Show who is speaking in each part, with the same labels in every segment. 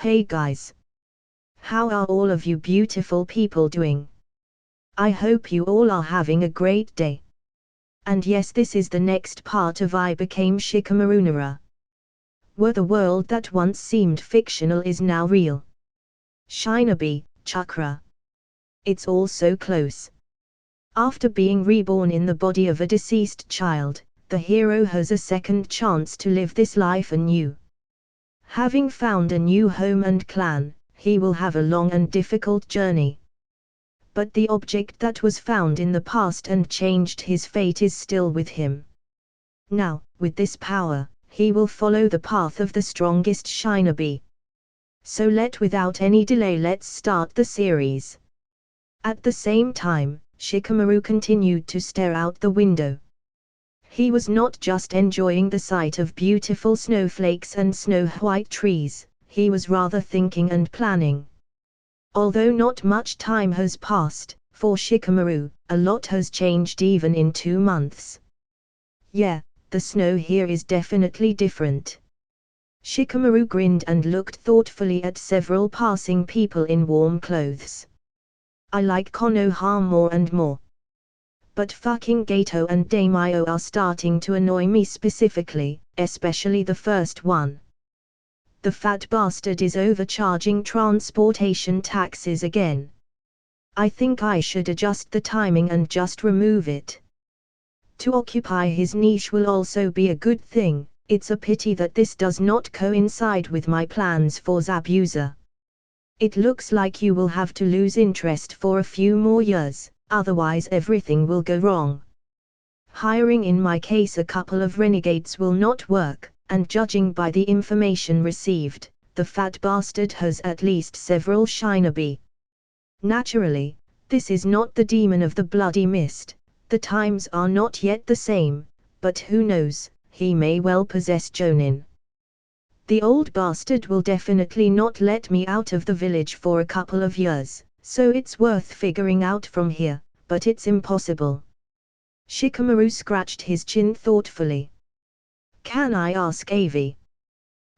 Speaker 1: Hey guys! How are all of you beautiful people doing? I hope you all are having a great day. And yes, this is the next part of I Became Shikamaru Nara, where the world that once seemed fictional is now real. Shinobi, chakra. It's all so close. After being reborn in the body of a deceased child, the hero has a second chance to live this life anew. Having found a new home and clan, he will have a long and difficult journey. But the object that was found in the past and changed his fate is still with him. Now, with this power, he will follow the path of the strongest Shinobi. So without any delay, let's start the series. At the same time, Shikamaru continued to stare out the window. He was not just enjoying the sight of beautiful snowflakes and snow-white trees, he was rather thinking and planning. Although not much time has passed, for Shikamaru, a lot has changed even in 2 months. Yeah, the snow here is definitely different. Shikamaru grinned and looked thoughtfully at several passing people in warm clothes. I like Konoha more and more. But fucking Gato and Daimyo are starting to annoy me specifically, especially the first one. The fat bastard is overcharging transportation taxes again. I think I should adjust the timing and just remove it. To occupy his niche will also be a good thing. It's a pity that this does not coincide with my plans for Zabuza. It looks like you will have to lose interest for a few more years, otherwise everything will go wrong. Hiring in my case a couple of renegades will not work, and judging by the information received, the fat bastard has at least several Shinobi. Naturally, this is not the demon of the bloody mist, the times are not yet the same, but who knows, he may well possess Jonin. The old bastard will definitely not let me out of the village for a couple of years, so it's worth figuring out from here, but it's impossible. Shikamaru scratched his chin thoughtfully. Can I ask Avi?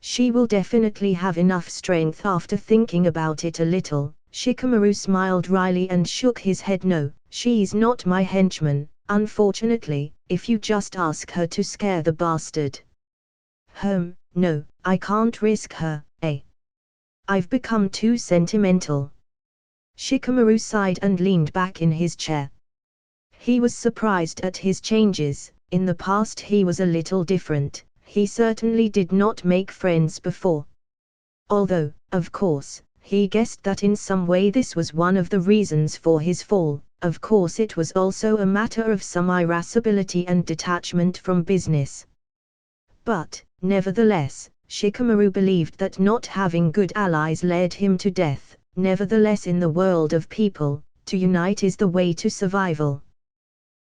Speaker 1: She will definitely have enough strength after thinking about it a little. Shikamaru smiled wryly and shook his head. No, she's not my henchman, unfortunately, if you just ask her to scare the bastard. No, I can't risk her, eh? I've become too sentimental. Shikamaru sighed and leaned back in his chair. He was surprised at his changes. In the past he was a little different, he certainly did not make friends before. Although, of course, he guessed that in some way this was one of the reasons for his fall. Of course it was also a matter of some irascibility and detachment from business. But, nevertheless, Shikamaru believed that not having good allies led him to death. Nevertheless, in the world of people, to unite is the way to survival.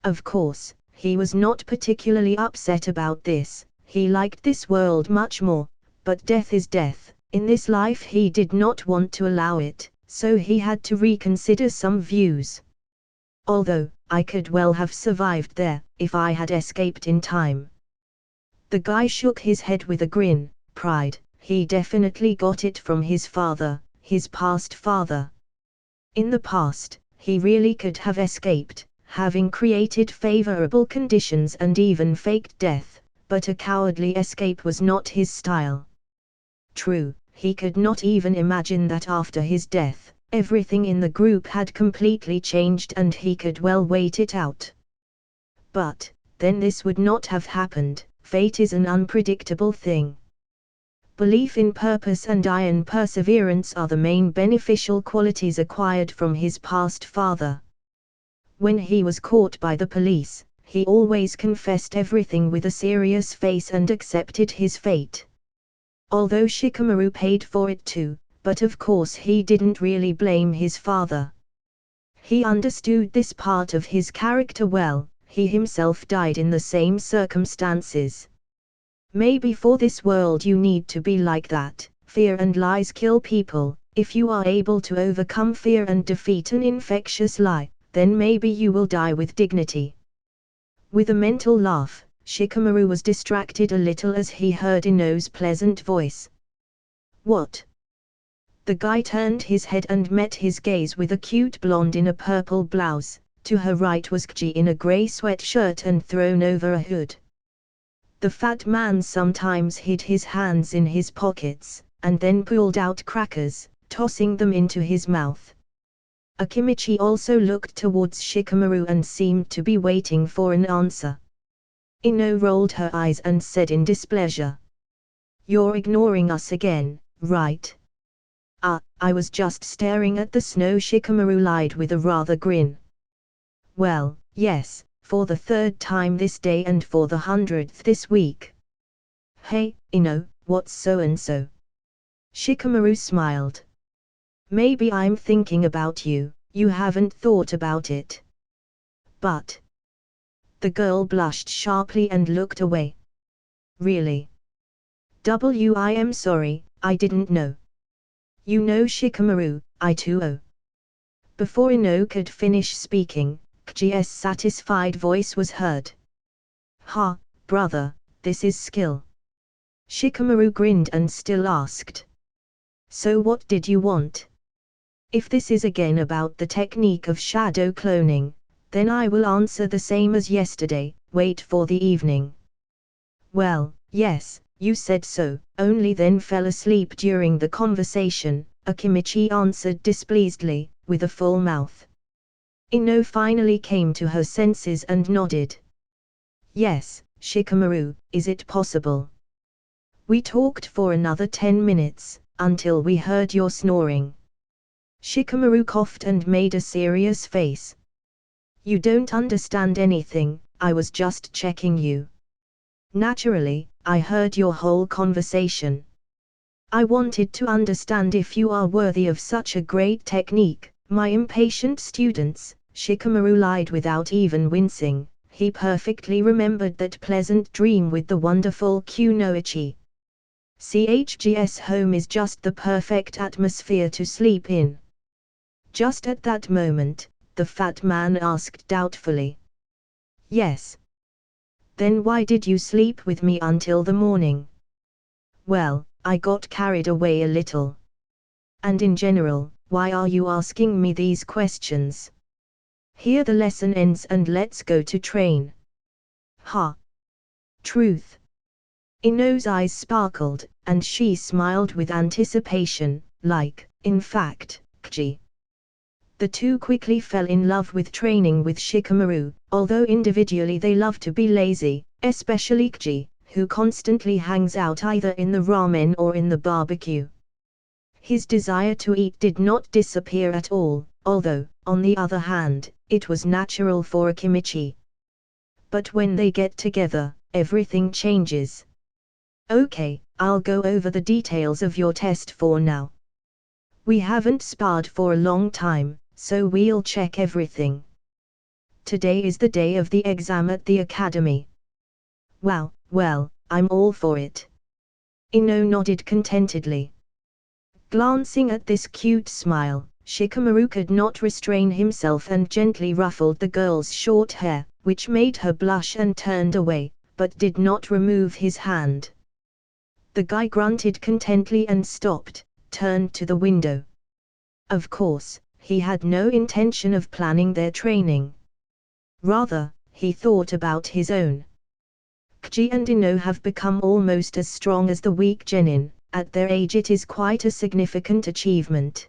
Speaker 1: Of course, he was not particularly upset about this, he liked this world much more, but death is death. In this life he did not want to allow it, so he had to reconsider some views. Although, I could well have survived there, if I had escaped in time. The guy shook his head with a grin. Pride, he definitely got it from his father, his past father. In the past, he really could have escaped, having created favorable conditions and even faked death, but a cowardly escape was not his style. True, he could not even imagine that after his death, everything in the group had completely changed and he could well wait it out. But, then this would not have happened. Fate is an unpredictable thing. Belief in purpose and iron perseverance are the main beneficial qualities acquired from his past father. When he was caught by the police, he always confessed everything with a serious face and accepted his fate. Although Shikamaru paid for it too, but of course he didn't really blame his father. He understood this part of his character well. He himself died in the same circumstances. Maybe for this world you need to be like that. Fear and lies kill people. If you are able to overcome fear and defeat an infectious lie, then maybe you will die with dignity. With a mental laugh, Shikamaru was distracted a little as he heard Inou's pleasant voice. What? The guy turned his head and met his gaze with a cute blonde in a purple blouse. To her right was Kji in a grey sweatshirt and thrown over a hood. The fat man sometimes hid his hands in his pockets, and then pulled out crackers, tossing them into his mouth. Akimichi also looked towards Shikamaru and seemed to be waiting for an answer. Ino rolled her eyes and said in displeasure, "You're ignoring us again, right?" I was just staring at the snow," Shikamaru lied with a rather grin. "Well, yes, for the 3rd time this day and for the 100th this week." "Hey, Ino, what's so-and-so?" Shikamaru smiled. "Maybe I'm thinking about you, you haven't thought about it." "But..." The girl blushed sharply and looked away. "Really? I am sorry, I didn't know." "You know Shikamaru, I too owe." Before Ino could finish speaking, Kji's satisfied voice was heard. "Ha, brother, this is skill." Shikamaru grinned and still asked, "So what did you want?" "If this is again about the technique of shadow cloning, then I will answer the same as yesterday, wait for the evening." "Well, yes, you said so, only then fell asleep during the conversation," Akimichi answered displeasedly, with a full mouth. Ino finally came to her senses and nodded. "Yes, Shikamaru, is it possible?" "We talked for another 10 minutes, until we heard your snoring." Shikamaru coughed and made a serious face. "You don't understand anything, I was just checking you. Naturally, I heard your whole conversation. I wanted to understand if you are worthy of such a great technique, my impatient students." Shikamaru lied without even wincing. He perfectly remembered that pleasant dream with the wonderful Kunoichi. CHG's home is just the perfect atmosphere to sleep in. Just at that moment, the fat man asked doubtfully. "Yes. Then why did you sleep with me until the morning?" "Well, I got carried away a little." "And in general, why are you asking me these questions? Here the lesson ends and let's go to train." "Ha! Truth." Ino's eyes sparkled, and she smiled with anticipation, like, in fact, Kji. The two quickly fell in love with training with Shikamaru, although individually they love to be lazy, especially Kji, who constantly hangs out either in the ramen or in the barbecue. His desire to eat did not disappear at all, although, on the other hand, it was natural for Akimichi. But when they get together, everything changes. "Okay, I'll go over the details of your test for now. We haven't sparred for a long time, so we'll check everything. Today is the day of the exam at the academy." "Wow, well, I'm all for it." Ino nodded contentedly. Glancing at this cute smile, Shikamaru could not restrain himself and gently ruffled the girl's short hair, which made her blush and turned away, but did not remove his hand. The guy grunted contently and stopped, turned to the window. Of course, he had no intention of planning their training. Rather, he thought about his own. Kji and Ino have become almost as strong as the weak genin. At their age it is quite a significant achievement.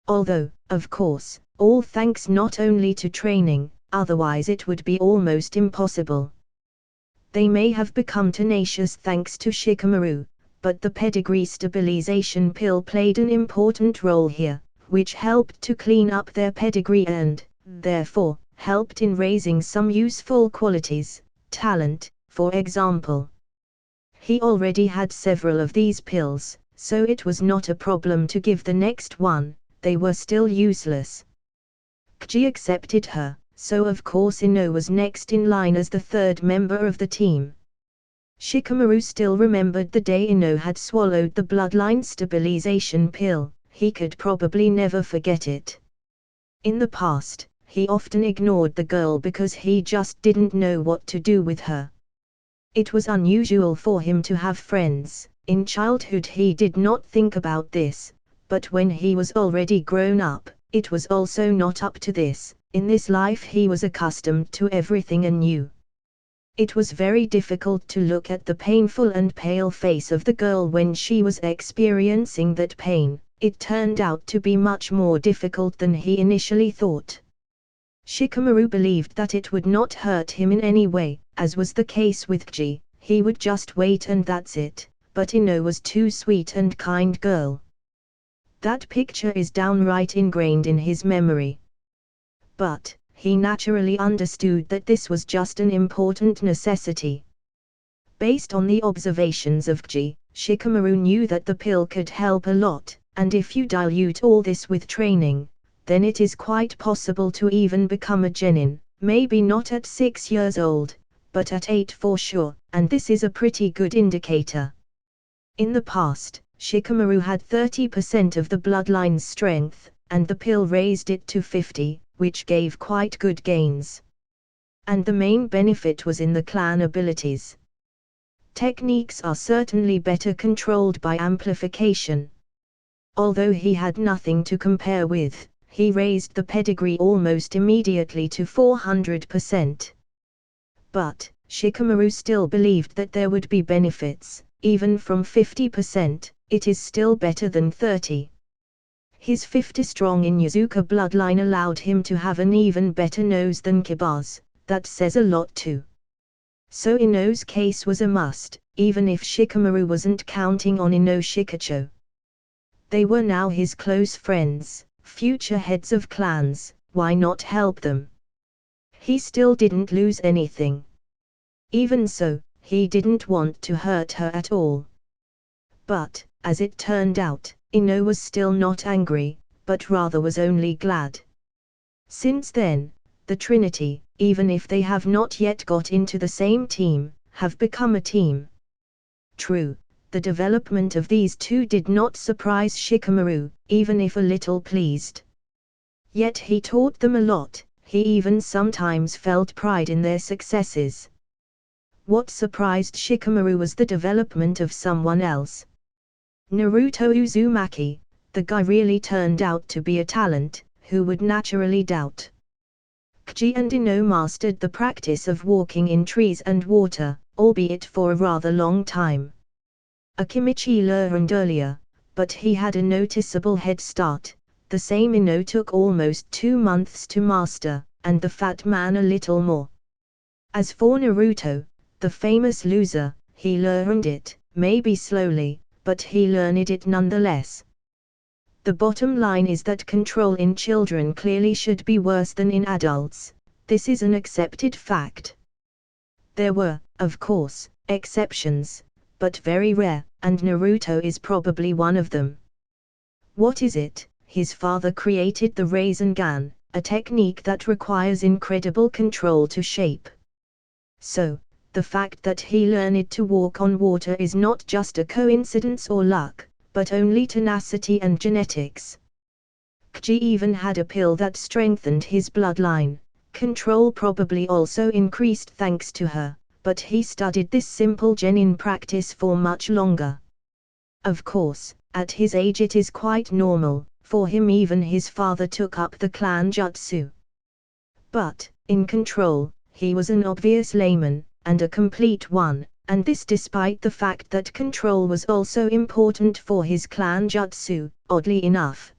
Speaker 1: Although, of course, all thanks not only to training, otherwise it would be almost impossible. They may have become tenacious thanks to Shikamaru, but the pedigree stabilization pill played an important role here, which helped to clean up their pedigree and, therefore, helped in raising some useful qualities, talent, for example. He already had several of these pills, so it was not a problem to give the next one. They were still useless. Kji accepted her, so of course Ino was next in line as the 3rd member of the team. Shikamaru still remembered the day Ino had swallowed the bloodline stabilization pill. He could probably never forget it. In the past, he often ignored the girl because he just didn't know what to do with her. It was unusual for him to have friends. In childhood he did not think about this, but when he was already grown up, it was also not up to this. In this life he was accustomed to everything anew. It was very difficult to look at the painful and pale face of the girl when she was experiencing that pain. It turned out to be much more difficult than he initially thought. Shikamaru believed that it would not hurt him in any way, as was the case with Ji. He would just wait and that's it, but Ino was too sweet and kind girl. That picture is downright ingrained in his memory. But he naturally understood that this was just an important necessity. Based on the observations of Ji, Shikamaru knew that the pill could help a lot, and if you dilute all this with training, then it is quite possible to even become a genin, maybe not at 6 years old, but at 8 for sure, and this is a pretty good indicator. In the past, Shikamaru had 30% of the bloodline's strength, and the pill raised it to 50, which gave quite good gains. And the main benefit was in the clan abilities. Techniques are certainly better controlled by amplification. Although he had nothing to compare with, he raised the pedigree almost immediately to 400%. But Shikamaru still believed that there would be benefits, even from 50%, it is still better than 30. His 50-strong Inuzuka bloodline allowed him to have an even better nose than Kiba's, that says a lot too. So Ino's case was a must, even if Shikamaru wasn't counting on Ino Shikacho. They were now his close friends, future heads of clans, why not help them? He still didn't lose anything. Even so, he didn't want to hurt her at all. But, as it turned out, Ino was still not angry, but rather was only glad. Since then, the Trinity, even if they have not yet got into the same team, have become a team. True, the development of these two did not surprise Shikamaru, even if a little pleased. Yet he taught them a lot, he even sometimes felt pride in their successes. What surprised Shikamaru was the development of someone else. Naruto Uzumaki, the guy really turned out to be a talent, who would naturally doubt. Kji and Ino mastered the practice of walking in trees and water, albeit for a rather long time. Akimichi learned earlier, but he had a noticeable head start. The same Ino took almost 2 months to master, and the fat man a little more. As for Naruto, the famous loser, he learned it, maybe slowly, but he learned it nonetheless. The bottom line is that control in children clearly should be worse than in adults. This is an accepted fact. There were, of course, exceptions, but very rare, and Naruto is probably one of them. What is it? His father created the Raizeenn, a technique that requires incredible control to shape. So, the fact that he learned to walk on water is not just a coincidence or luck, but only tenacity and genetics. Kji even had a pill that strengthened his bloodline. Control probably also increased thanks to her, but he studied this simple genin practice for much longer. Of course, at his age it is quite normal, for him even his father took up the clan jutsu. But, in control, he was an obvious layman, and a complete one, and this despite the fact that control was also important for his clan jutsu, oddly enough.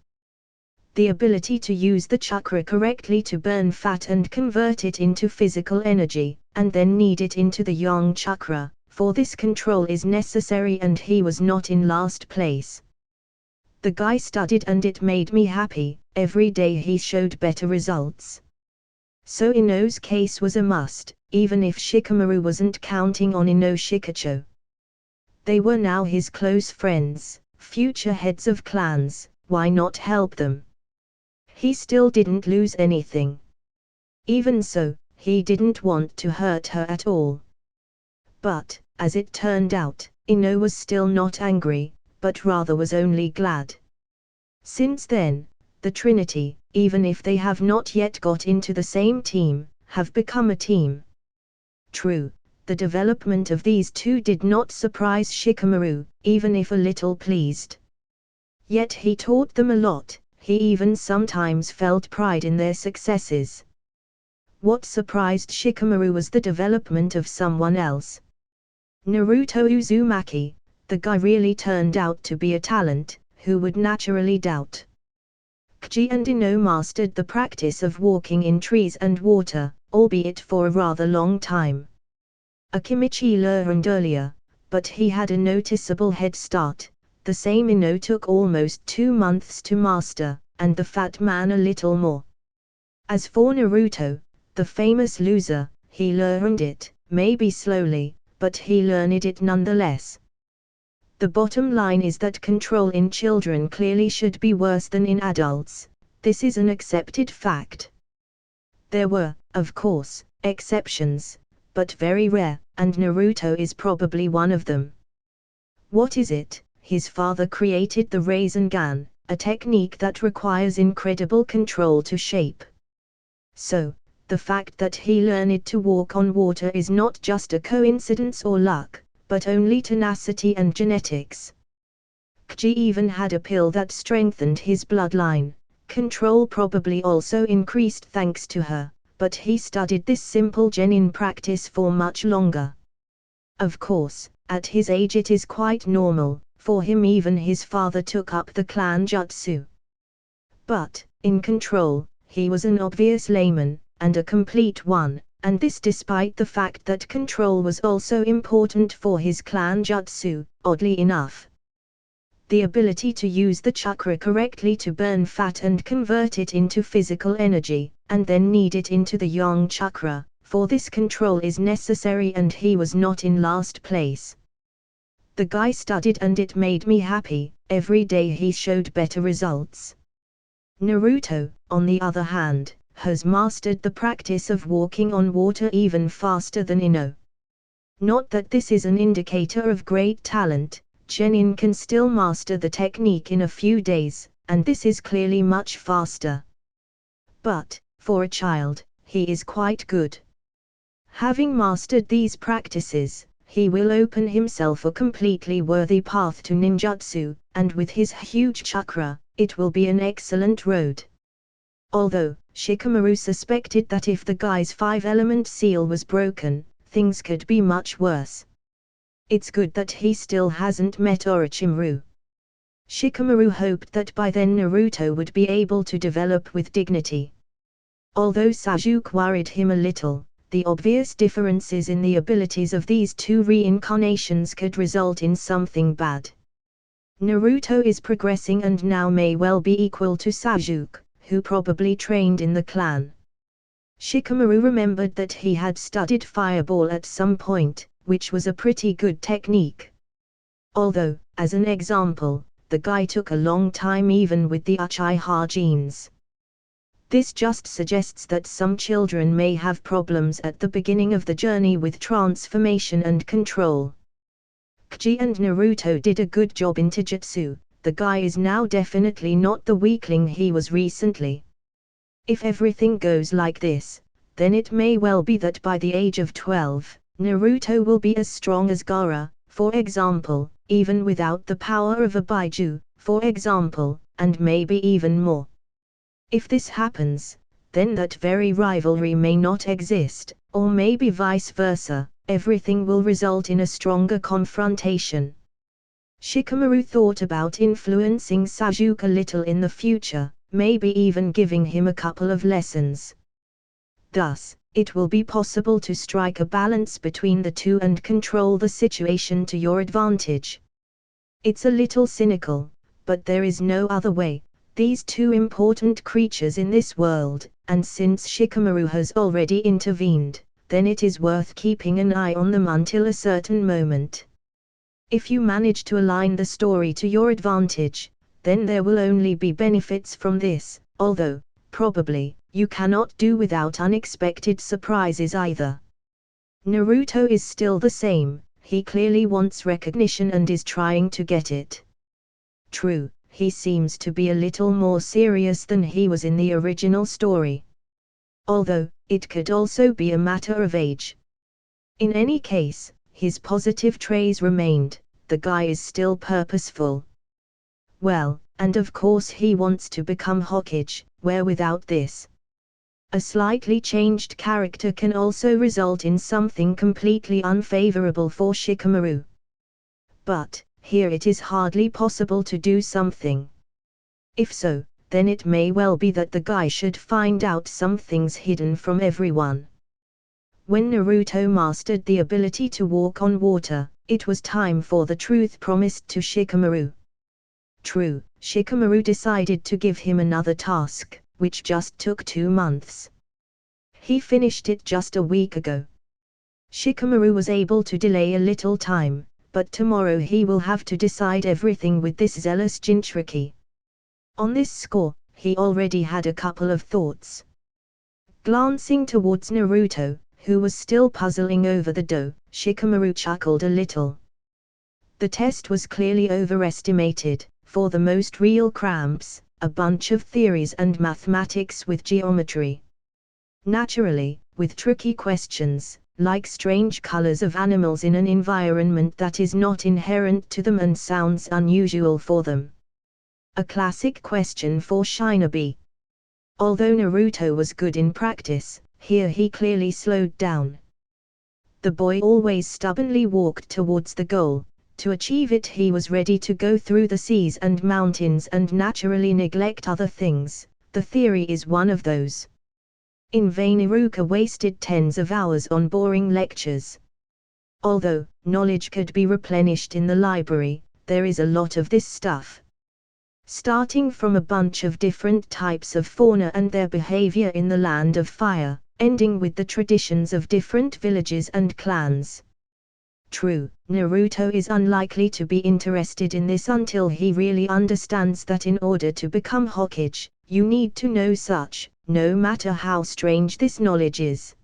Speaker 1: The ability to use the chakra correctly to burn fat and convert it into physical energy, and then knead it into the yang chakra, for this control is necessary and he was not in last place. The guy studied and it made me happy, every day he showed better results. So Ino's case was a must, even if Shikamaru wasn't counting on Ino Shikacho. They were now his close friends, future heads of clans, why not help them? He still didn't lose anything. Even so, he didn't want to hurt her at all. But, as it turned out, Ino was still not angry, but rather was only glad. Since then, the Trinity, even if they have not yet got into the same team, have become a team. True, the development of these two did not surprise Shikamaru, even if a little pleased. Yet he taught them a lot, he even sometimes felt pride in their successes. What surprised Shikamaru was the development of someone else. Naruto Uzumaki, the guy really turned out to be a talent, who would naturally doubt. Kji and Ino mastered the practice of walking in trees and water, albeit for a rather long time. Akimichi learned earlier, but he had a noticeable head start. The same Ino took almost 2 months to master, and the fat man a little more. As for Naruto, the famous loser, he learned it, maybe slowly, but he learned it nonetheless. The bottom line is that control in children clearly should be worse than in adults. This is an accepted fact. There were, of course, exceptions, but very rare, and Naruto is probably one of them. What is it? His father created the Raizeenn, a technique that requires incredible control to shape. So, the fact that he learned to walk on water is not just a coincidence or luck, but only tenacity and genetics. Kji even had a pill that strengthened his bloodline. Control probably also increased thanks to her, but he studied this simple genin practice for much longer. Of course, at his age it is quite normal, for him even his father took up the clan jutsu. But, in control, he was an obvious layman, and a complete one, and this despite the fact that control was also important for his clan jutsu, oddly enough. The ability to use the chakra correctly to burn fat and convert it into physical energy, and then knead it into the yang chakra, for this control is necessary, and he was not in last place. The guy studied and it made me happy. Every day he showed better results. Naruto, on the other hand, has mastered the practice of walking on water even faster than Ino. Not that this is an indicator of great talent. Genin can still master the technique in a few days, and this is clearly much faster. But, for a child, he is quite good. Having mastered these practices, he will open himself a completely worthy path to ninjutsu, and with his huge chakra, it will be an excellent road. Although, Shikamaru suspected that if the guy's 5-element seal was broken, things could be much worse. It's good that he still hasn't met Orochimaru. Shikamaru hoped that by then Naruto would be able to develop with dignity. Although Sasuke worried him a little, the obvious differences in the abilities of these two reincarnations could result in something bad. Naruto is progressing and now may well be equal to Sasuke, who probably trained in the clan. Shikamaru remembered that he had studied Fireball at some point, which was a pretty good technique. Although, as an example, the guy took a long time even with the Uchiha genes. This just suggests that some children may have problems at the beginning of the journey with transformation and control. Kji and Naruto did a good job in Taijutsu. The guy is now definitely not the weakling he was recently. If everything goes like this, then it may well be that by the age of 12, Naruto will be as strong as Gaara, for example, even without the power of a Baiju, for example, and maybe even more. If this happens, then that very rivalry may not exist, or maybe vice versa, everything will result in a stronger confrontation. Shikamaru thought about influencing Sasuke a little in the future, maybe even giving him a couple of lessons. Thus, it will be possible to strike a balance between the two and control the situation to your advantage. It's a little cynical, but there is no other way. These two important creatures in this world, and since Shikamaru has already intervened, then it is worth keeping an eye on them until a certain moment. If you manage to align the story to your advantage, then there will only be benefits from this, although, probably, you cannot do without unexpected surprises either. Naruto is still the same, he clearly wants recognition and is trying to get it. True, he seems to be a little more serious than he was in the original story. Although, it could also be a matter of age. In any case, his positive traits remained. The guy is still purposeful. Well, and of course he wants to become Hokage, where without this, a slightly changed character can also result in something completely unfavorable for Shikamaru. But, here it is hardly possible to do something. If so, then it may well be that the guy should find out some things hidden from everyone. When Naruto mastered the ability to walk on water, it was time for the truth promised to Shikamaru. True, Shikamaru decided to give him another task, which just took 2 months. He finished it just a week ago. Shikamaru was able to delay a little time, but tomorrow he will have to decide everything with this zealous Jinchuriki. On this score, he already had a couple of thoughts. Glancing towards Naruto, who was still puzzling over the dough, Shikamaru chuckled a little. The test was clearly overestimated, for the most real cramps, a bunch of theories and mathematics with geometry. Naturally, with tricky questions, like strange colors of animals in an environment that is not inherent to them and sounds unusual for them. A classic question for Shinobi. Although Naruto was good in practice, here he clearly slowed down. The boy always stubbornly walked towards the goal. To achieve it he was ready to go through the seas and mountains and naturally neglect other things. The theory is one of those. In vain Iruka wasted tens of hours on boring lectures. Although knowledge could be replenished in the library, there is a lot of this stuff. Starting from a bunch of different types of fauna and their behavior in the land of fire, ending with the traditions of different villages and clans. True, Naruto is unlikely to be interested in this until he really understands that in order to become Hokage, you need to know such, no matter how strange this knowledge is.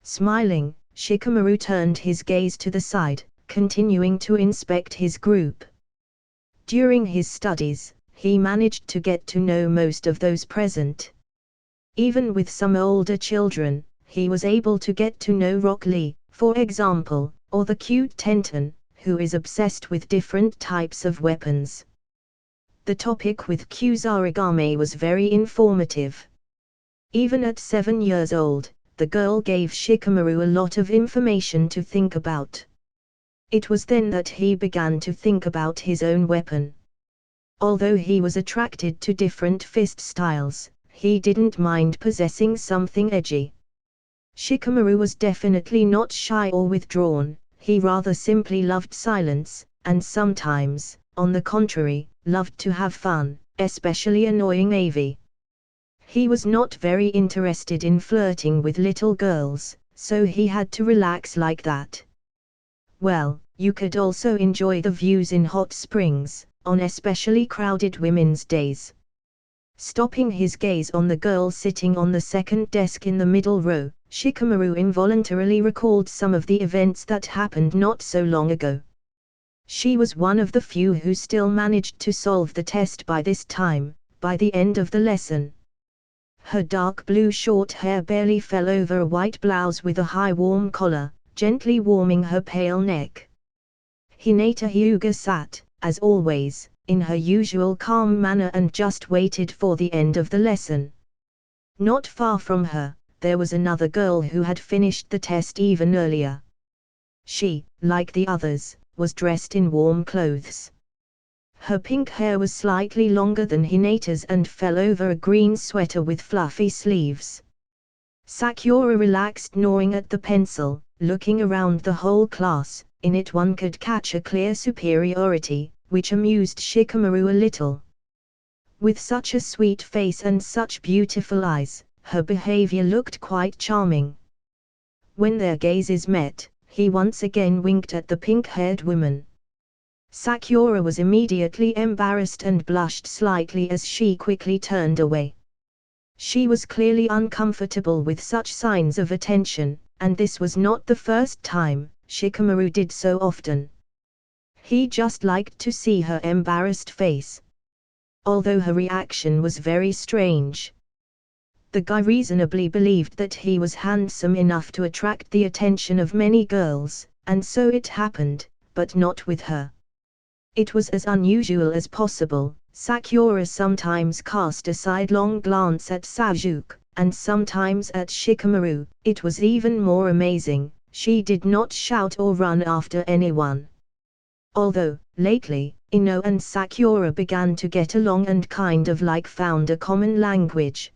Speaker 1: Smiling, Shikamaru turned his gaze to the side, continuing to inspect his group. During his studies, he managed to get to know most of those present. Even with some older children, he was able to get to know Rock Lee, for example, or the cute Tenten, who is obsessed with different types of weapons. The topic with Kusarigame was very informative. Even at 7 years old, the girl gave Shikamaru a lot of information to think about. It was then that he began to think about his own weapon. Although he was attracted to different fist styles, he didn't mind possessing something edgy. Shikamaru was definitely not shy or withdrawn, he rather simply loved silence, and sometimes, on the contrary, loved to have fun, especially annoying Avi. He was not very interested in flirting with little girls, so he had to relax like that. Well, you could also enjoy the views in hot springs, on especially crowded women's days. Stopping his gaze on the girl sitting on the second desk in the middle row, Shikamaru involuntarily recalled some of the events that happened not so long ago. She was one of the few who still managed to solve the test by this time, by the end of the lesson. Her dark blue short hair barely fell over a white blouse with a high warm collar, gently warming her pale neck. Hinata Hyuga sat, as always, in her usual calm manner and just waited for the end of the lesson. Not far from her, there was another girl who had finished the test even earlier. She, like the others, was dressed in warm clothes. Her pink hair was slightly longer than Hinata's and fell over a green sweater with fluffy sleeves. Sakura relaxed gnawing at the pencil, looking around the whole class. In it one could catch a clear superiority, which amused Shikamaru a little. With such a sweet face and such beautiful eyes, her behavior looked quite charming. When their gazes met, he once again winked at the pink-haired woman. Sakura was immediately embarrassed and blushed slightly as she quickly turned away. She was clearly uncomfortable with such signs of attention, and this was not the first time Shikamaru did so often. He just liked to see her embarrassed face. Although her reaction was very strange. The guy reasonably believed that he was handsome enough to attract the attention of many girls, and so it happened, but not with her. It was as unusual as possible, Sakura sometimes cast a sidelong glance at Sasuke, and sometimes at Shikamaru. It was even more amazing, she did not shout or run after anyone. Although, lately, Ino and Sakura began to get along and kind of like found a common language.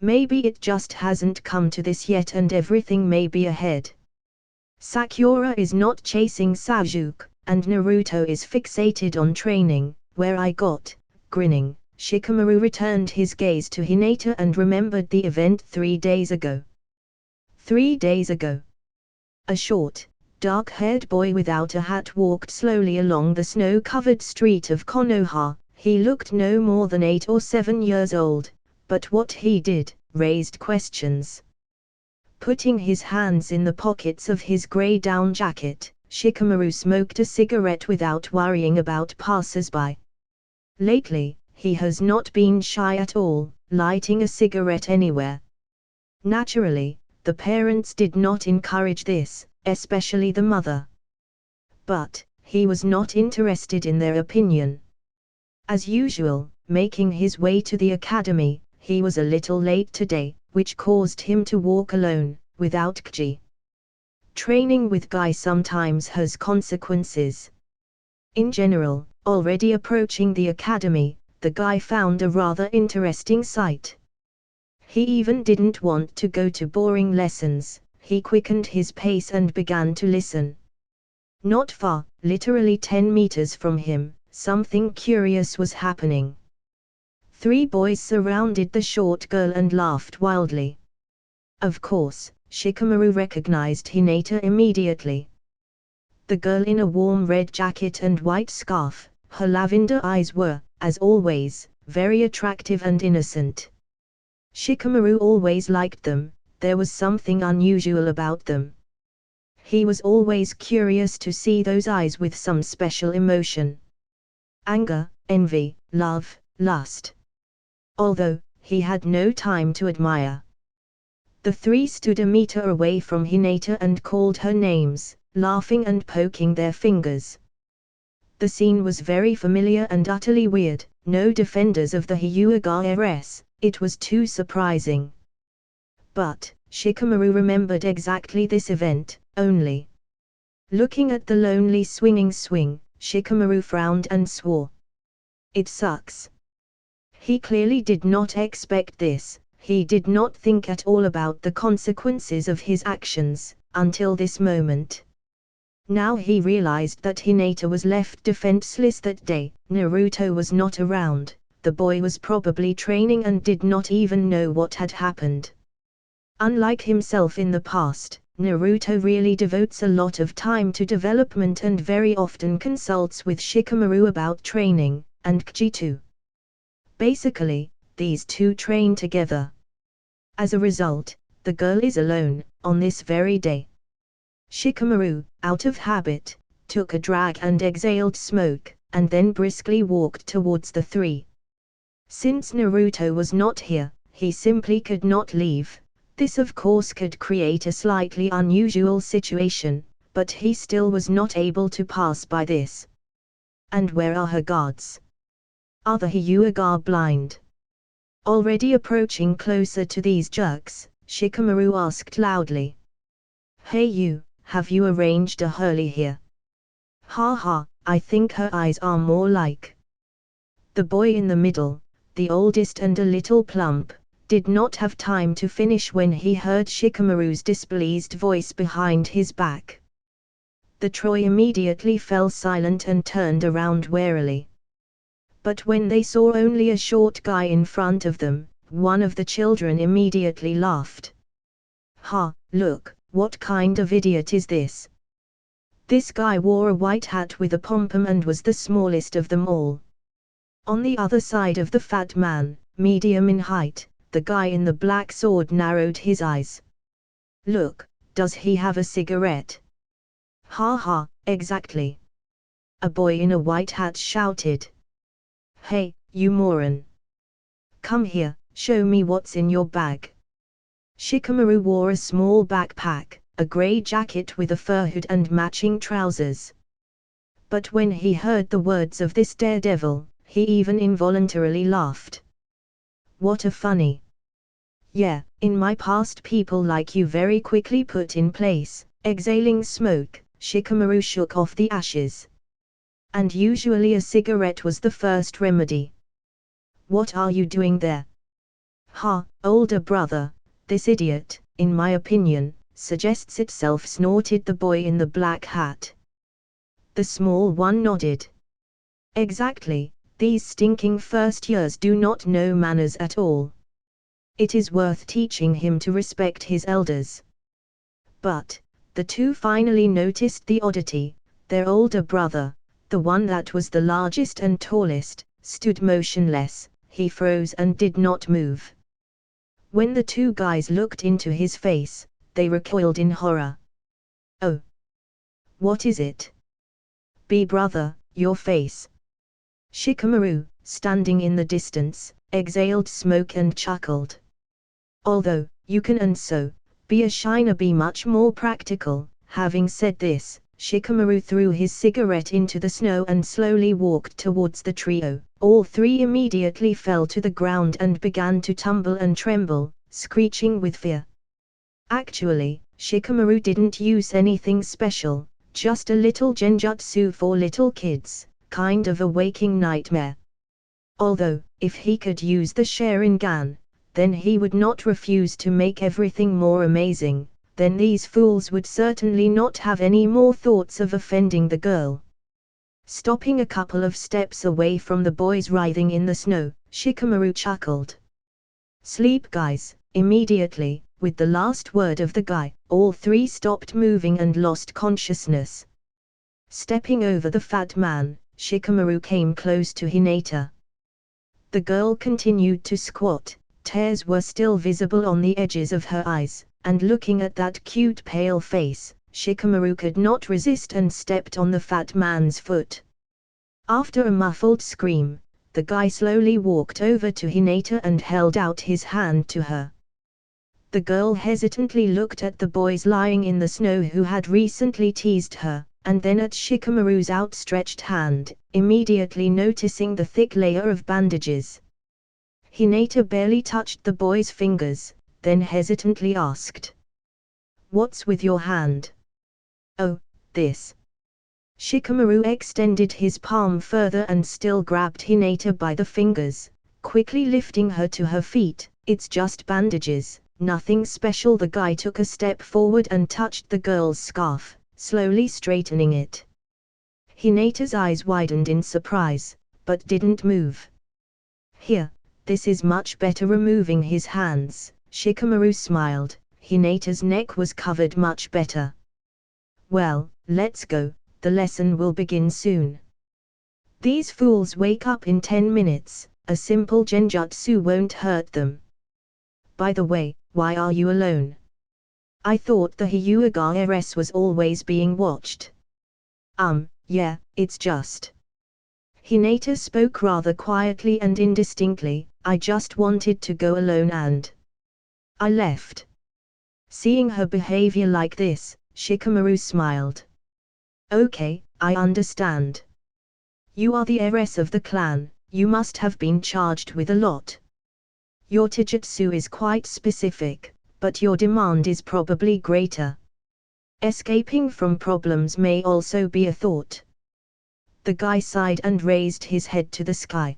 Speaker 1: Maybe it just hasn't come to this yet and everything may be ahead. Sakura is not chasing Sasuke, and Naruto is fixated on training, where I got, grinning. Shikamaru returned his gaze to Hinata and remembered the event 3 days ago. 3 days ago. A short, dark-haired boy without a hat walked slowly along the snow-covered street of Konoha. He looked no more than 8 or 7 years old, but what he did raised questions. Putting his hands in the pockets of his grey down jacket, Shikamaru smoked a cigarette without worrying about passers-by. Lately, he has not been shy at all, lighting a cigarette anywhere. Naturally, the parents did not encourage this, especially the mother. But, he was not interested in their opinion. As usual, making his way to the academy, he was a little late today, which caused him to walk alone, without Kji. Training with Guy sometimes has consequences. In general, already approaching the academy, the guy found a rather interesting sight. He even didn't want to go to boring lessons, he quickened his pace and began to listen. Not far, literally 10 meters from him, something curious was happening. 3 boys surrounded the short girl and laughed wildly. Of course, Shikamaru recognized Hinata immediately. The girl in a warm red jacket and white scarf, her lavender eyes were, as always, very attractive and innocent. Shikamaru always liked them, there was something unusual about them. He was always curious to see those eyes with some special emotion. Anger, envy, love, lust. Although, he had no time to admire. The 3 stood a meter away from Hinata and called her names, laughing and poking their fingers. The scene was very familiar and utterly weird, no defenders of the Hyuga heiress, it was too surprising. But, Shikamaru remembered exactly this event, only. Looking at the lonely swinging swing, Shikamaru frowned and swore. It sucks. He clearly did not expect this, he did not think at all about the consequences of his actions, until this moment. Now he realized that Hinata was left defenseless that day. Naruto was not around, the boy was probably training and did not even know what had happened. Unlike himself in the past, Naruto really devotes a lot of time to development and very often consults with Shikamaru about training, and Kji too. Basically, these 2 train together. As a result, the girl is alone, on this very day. Shikamaru, out of habit, took a drag and exhaled smoke, and then briskly walked towards the 3. Since Naruto was not here, he simply could not leave. This of course could create a slightly unusual situation, but he still was not able to pass by this. And where are her guards? Are the Hyuga blind? Already approaching closer to these jerks, Shikamaru asked loudly. Hey you, have you arranged a hurley here? Ha ha, I think her eyes are more like. The boy in the middle, the oldest and a little plump, did not have time to finish when he heard Shikamaru's displeased voice behind his back. The Troy immediately fell silent and turned around warily. But when they saw only a short guy in front of them, one of the children immediately laughed. Ha, look, what kind of idiot is this? This guy wore a white hat with a pom-pom and was the smallest of them all. On the other side of the fat man, medium in height, the guy in the black sword narrowed his eyes. Look, does he have a cigarette? Ha ha, exactly. A boy in a white hat shouted. Hey, you moron. Come here, show me what's in your bag. Shikamaru wore a small backpack, a grey jacket with a fur hood and matching trousers. But when he heard the words of this daredevil, he even involuntarily laughed. What a funny. Yeah, in my past people like you very quickly put in place. Exhaling smoke, Shikamaru shook off the ashes. And usually a cigarette was the first remedy. What are you doing there? Ha, older brother, this idiot, in my opinion, suggests itself, snorted the boy in the black hat. The small one nodded. Exactly, these stinking first years do not know manners at all. It is worth teaching him to respect his elders. But, the two finally noticed the oddity. Their older brother, the one that was the largest and tallest, stood motionless. He froze and did not move. When the two guys looked into his face, they recoiled in horror. Oh! What is it? Brother, your face. Shikamaru, standing in the distance, exhaled smoke and chuckled. Although, you can and so, be a Shinobi much more practical. Having said this, Shikamaru threw his cigarette into the snow and slowly walked towards the trio. All three immediately fell to the ground and began to tumble and tremble, screeching with fear. Actually, Shikamaru didn't use anything special, just a little genjutsu for little kids, kind of a waking nightmare. Although, if he could use the Sharingan, then he would not refuse to make everything more amazing. Then these fools would certainly not have any more thoughts of offending the girl. Stopping a couple of steps away from the boys writhing in the snow, Shikamaru chuckled. Sleep, guys. Immediately, with the last word of the guy, all three stopped moving and lost consciousness. Stepping over the fat man, Shikamaru came close to Hinata. The girl continued to squat. Tears were still visible on the edges of her eyes, and looking at that cute pale face, Shikamaru could not resist and stepped on the fat man's foot. After a muffled scream, the guy slowly walked over to Hinata and held out his hand to her. The girl hesitantly looked at the boys lying in the snow who had recently teased her, and then at Shikamaru's outstretched hand, immediately noticing the thick layer of bandages. Hinata barely touched the boy's fingers, then hesitantly asked. What's with your hand? Oh, this. Shikamaru extended his palm further and still grabbed Hinata by the fingers, quickly lifting her to her feet. It's just bandages, nothing special. The guy took a step forward and touched the girl's scarf, slowly straightening it. Hinata's eyes widened in surprise, but didn't move. Here. This is much better. Removing his hands, Shikamaru smiled. Hinata's neck was covered much better. Well, let's go, the lesson will begin soon. These fools wake up in 10 minutes, a simple genjutsu won't hurt them. By the way, why are you alone? I thought the Hyuga heiress was always being watched. Yeah, it's just. Hinata spoke rather quietly and indistinctly. I just wanted to go alone and I left. Seeing her behavior like this, Shikamaru smiled. Okay, I understand. You are the heiress of the clan, you must have been charged with a lot. Your taijutsu is quite specific, but your demand is probably greater. Escaping from problems may also be a thought. The guy sighed and raised his head to the sky.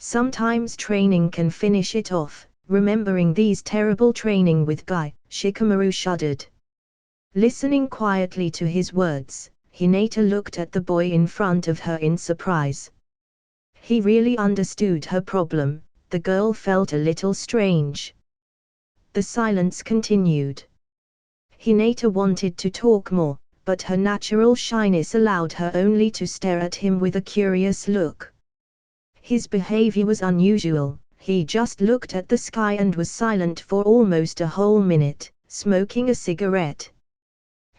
Speaker 1: Sometimes training can finish it off. Remembering these terrible training with Guy, Shikamaru shuddered. Listening quietly to his words, Hinata looked at the boy in front of her in surprise. He really understood her problem. The girl felt a little strange. The silence continued. Hinata wanted to talk more, but her natural shyness allowed her only to stare at him with a curious look. His behavior was unusual. He just looked at the sky and was silent for almost a whole minute, smoking a cigarette.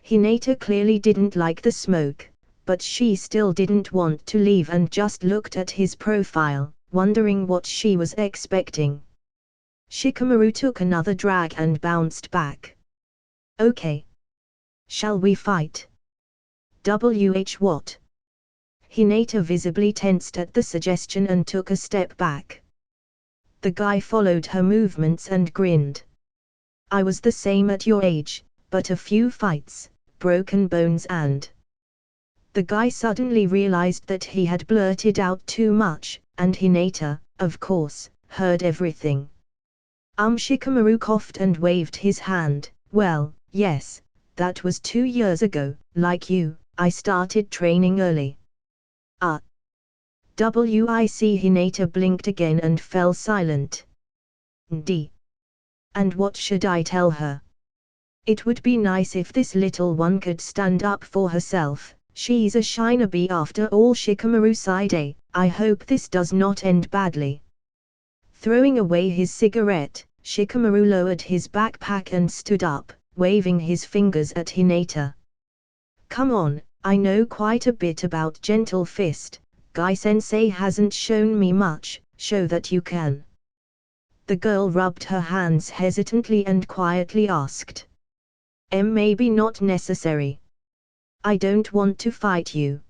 Speaker 1: Hinata clearly didn't like the smoke, but she still didn't want to leave and just looked at his profile, wondering what she was expecting. Shikamaru took another drag and bounced back. Okay. Shall we fight? What? Hinata visibly tensed at the suggestion and took a step back. The guy followed her movements and grinned. I was the same at your age, but a few fights, broken bones and... The guy suddenly realized that he had blurted out too much, and Hinata, of course, heard everything. Shikamaru coughed and waved his hand. Well, yes, that was 2 years ago. Like you, I started training early. Hinata blinked again and fell silent. And what should I tell her? It would be nice if this little one could stand up for herself. She's a Shinobi after all. Shikamaru sighed. I hope this does not end badly. Throwing away his cigarette, Shikamaru lowered his backpack and stood up, waving his fingers at Hinata. Come on, I know quite a bit about Gentle Fist. Guy-sensei hasn't shown me much, show that you can. The girl rubbed her hands hesitantly and quietly asked. Maybe not necessary. I don't want to fight you.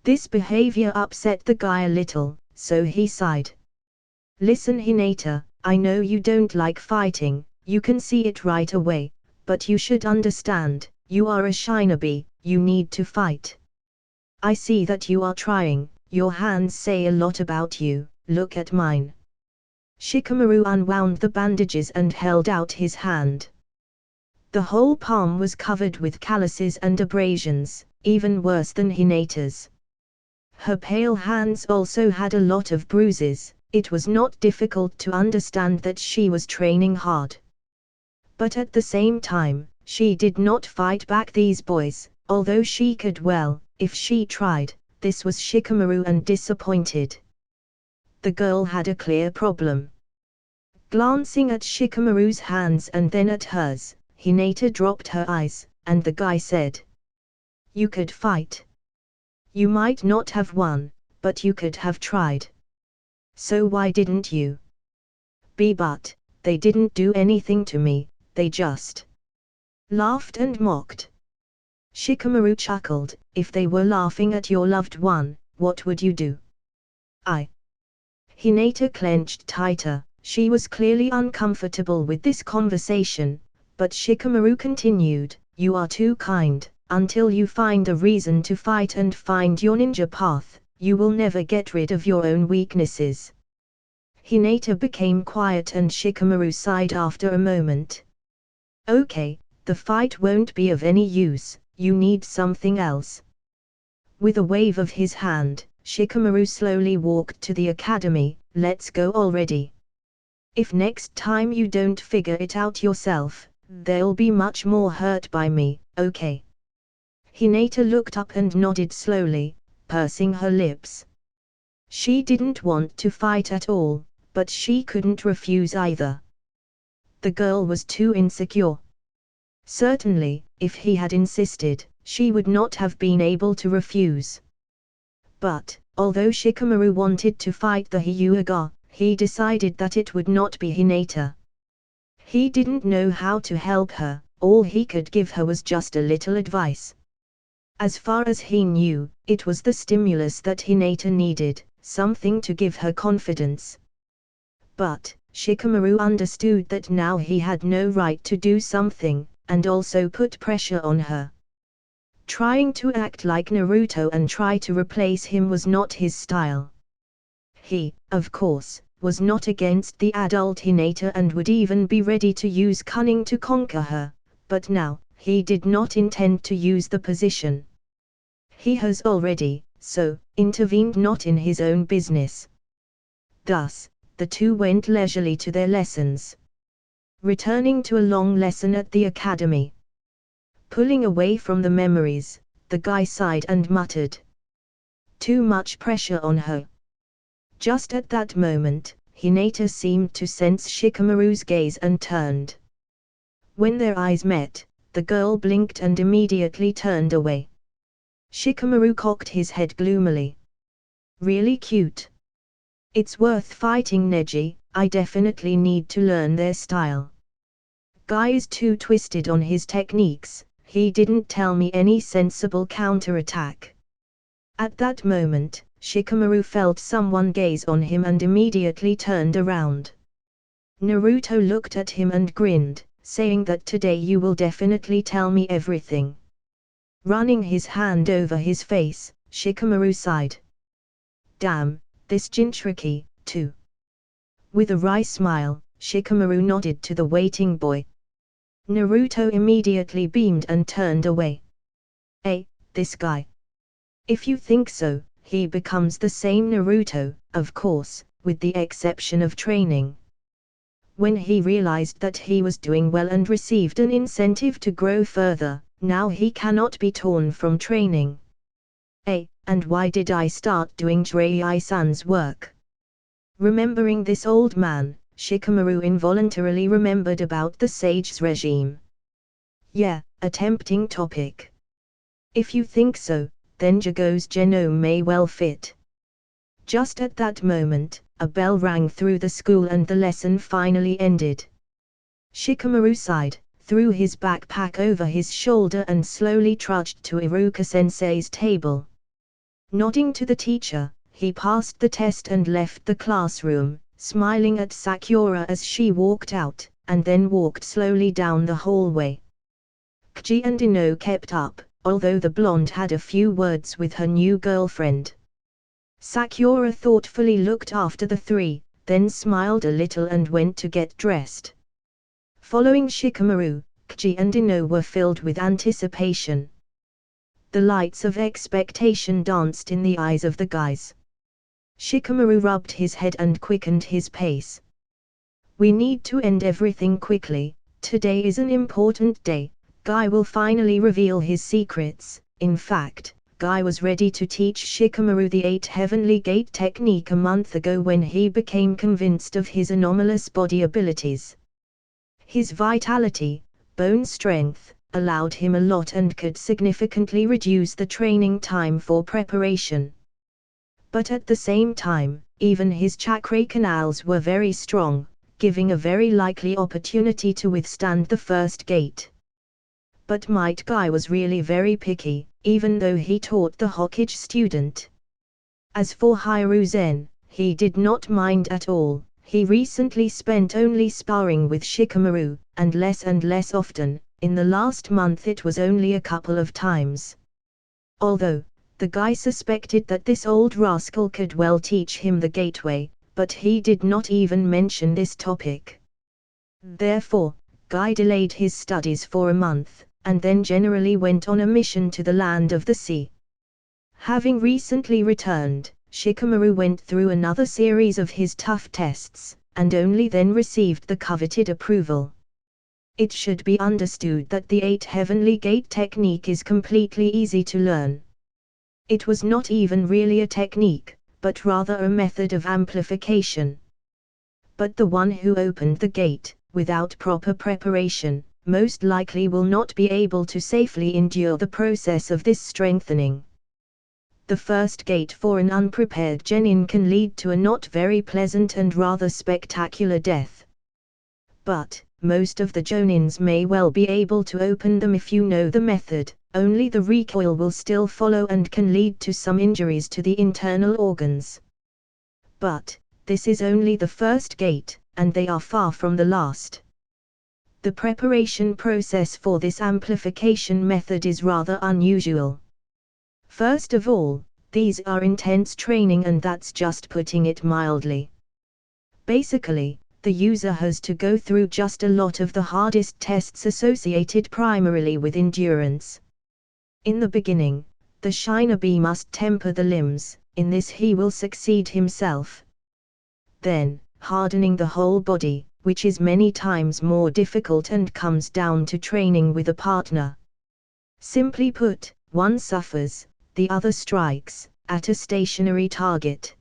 Speaker 1: This behavior upset the guy a little, so he sighed. Listen Hinata, I know you don't like fighting, you can see it right away, but you should understand, you are a Shinobi, you need to fight. I see that you are trying, your hands say a lot about you, look at mine. Shikamaru unwound the bandages and held out his hand. The whole palm was covered with calluses and abrasions, even worse than Hinata's. Her pale hands also had a lot of bruises. It was not difficult to understand that she was training hard. But at the same time, she did not fight back these boys, although she could well, if she tried. This was Shikamaru and disappointed. The girl had a clear problem. Glancing at Shikamaru's hands and then at hers, Hinata dropped her eyes, and the guy said. You could fight. You might not have won, but you could have tried. So why didn't you? But, they didn't do anything to me, they just laughed and mocked. Shikamaru chuckled, if they were laughing at your loved one, what would you do? Hinata clenched tighter, she was clearly uncomfortable with this conversation, but Shikamaru continued, you are too kind, until you find a reason to fight and find your ninja path. You will never get rid of your own weaknesses. Hinata became quiet and Shikamaru sighed after a moment. Okay, the fight won't be of any use, you need something else. With a wave of his hand, Shikamaru slowly walked to the academy. Let's go already. If next time you don't figure it out yourself, they'll be much more hurt by me, okay? Hinata looked up and nodded slowly, pursing her lips. She didn't want to fight at all, but she couldn't refuse either. The girl was too insecure. Certainly, if he had insisted, she would not have been able to refuse. But, although Shikamaru wanted to fight the Hyuga, he decided that it would not be Hinata. He didn't know how to help her, all he could give her was just a little advice. As far as he knew, it was the stimulus that Hinata needed, something to give her confidence. But, Shikamaru understood that now he had no right to do something, and also put pressure on her. Trying to act like Naruto and try to replace him was not his style. He, of course, was not against the adult Hinata and would even be ready to use cunning to conquer her, but now, he did not intend to use the position. He has already, so, intervened not in his own business. Thus, the two went leisurely to their lessons. Returning to a long lesson at the academy. Pulling away from the memories, the guy sighed and muttered. Too much pressure on her. Just at that moment, Hinata seemed to sense Shikamaru's gaze and turned. When their eyes met, the girl blinked and immediately turned away. Shikamaru cocked his head gloomily. Really cute. It's worth fighting Neji, I definitely need to learn their style. Guy is too twisted on his techniques, he didn't tell me any sensible counterattack. At that moment, Shikamaru felt someone gaze on him and immediately turned around. Naruto looked at him and grinned, saying that today you will definitely tell me everything. Running his hand over his face, Shikamaru sighed. Damn, this Jinchuriki, too. With a wry smile, Shikamaru nodded to the waiting boy. Naruto immediately beamed and turned away. This guy. If you think so, he becomes the same Naruto, of course, with the exception of training. When he realized that he was doing well and received an incentive to grow further, now he cannot be torn from training. And why did I start doing Jiraiya-san's work? Remembering this old man, Shikamaru involuntarily remembered about the sage's regime. Yeah, a tempting topic. If you think so, then Jago's genome may well fit. Just at that moment, a bell rang through the school and the lesson finally ended. Shikamaru sighed, threw his backpack over his shoulder and slowly trudged to Iruka-sensei's table. Nodding to the teacher, he passed the test and left the classroom, smiling at Sakura as she walked out, and then walked slowly down the hallway. Kji and Ino kept up, although the blonde had a few words with her new girlfriend. Sakura thoughtfully looked after the three, then smiled a little and went to get dressed. Following Shikamaru, Kji and Ino were filled with anticipation. The lights of expectation danced in the eyes of the guys. Shikamaru rubbed his head and quickened his pace. We need to end everything quickly, today is an important day. Guy will finally reveal his secrets. In fact, Guy was ready to teach Shikamaru the 8 Heavenly Gate technique a month ago when he became convinced of his anomalous body abilities. His vitality, bone strength, allowed him a lot and could significantly reduce the training time for preparation. But at the same time, even his chakra canals were very strong, giving a very likely opportunity to withstand the first gate. But Might Guy was really very picky, even though he taught the Hokage student. As for Raizeenn, he did not mind at all. He recently spent only sparring with Shikamaru, and less often. In the last month it was only a couple of times. Although, the guy suspected that this old rascal could well teach him the gateway, but he did not even mention this topic. Therefore, Guy delayed his studies for a month, and then generally went on a mission to the land of the sea. Having recently returned, Shikamaru went through another series of his tough tests, and only then received the coveted approval. It should be understood that the 8 Heavenly Gate technique is completely easy to learn. It was not even really a technique, but rather a method of amplification. But the one who opened the gate, without proper preparation, most likely will not be able to safely endure the process of this strengthening. The first gate for an unprepared genin can lead to a not very pleasant and rather spectacular death. But, most of the jonins may well be able to open them if you know the method, only the recoil will still follow and can lead to some injuries to the internal organs. But, this is only the first gate, and they are far from the last. The preparation process for this amplification method is rather unusual. First of all, these are intense training, and that's just putting it mildly. Basically, the user has to go through just a lot of the hardest tests associated primarily with endurance. In the beginning, the Shinobi must temper the limbs, in this he will succeed himself. Then, hardening the whole body, which is many times more difficult and comes down to training with a partner. Simply put, one suffers, the other strikes, at a stationary target.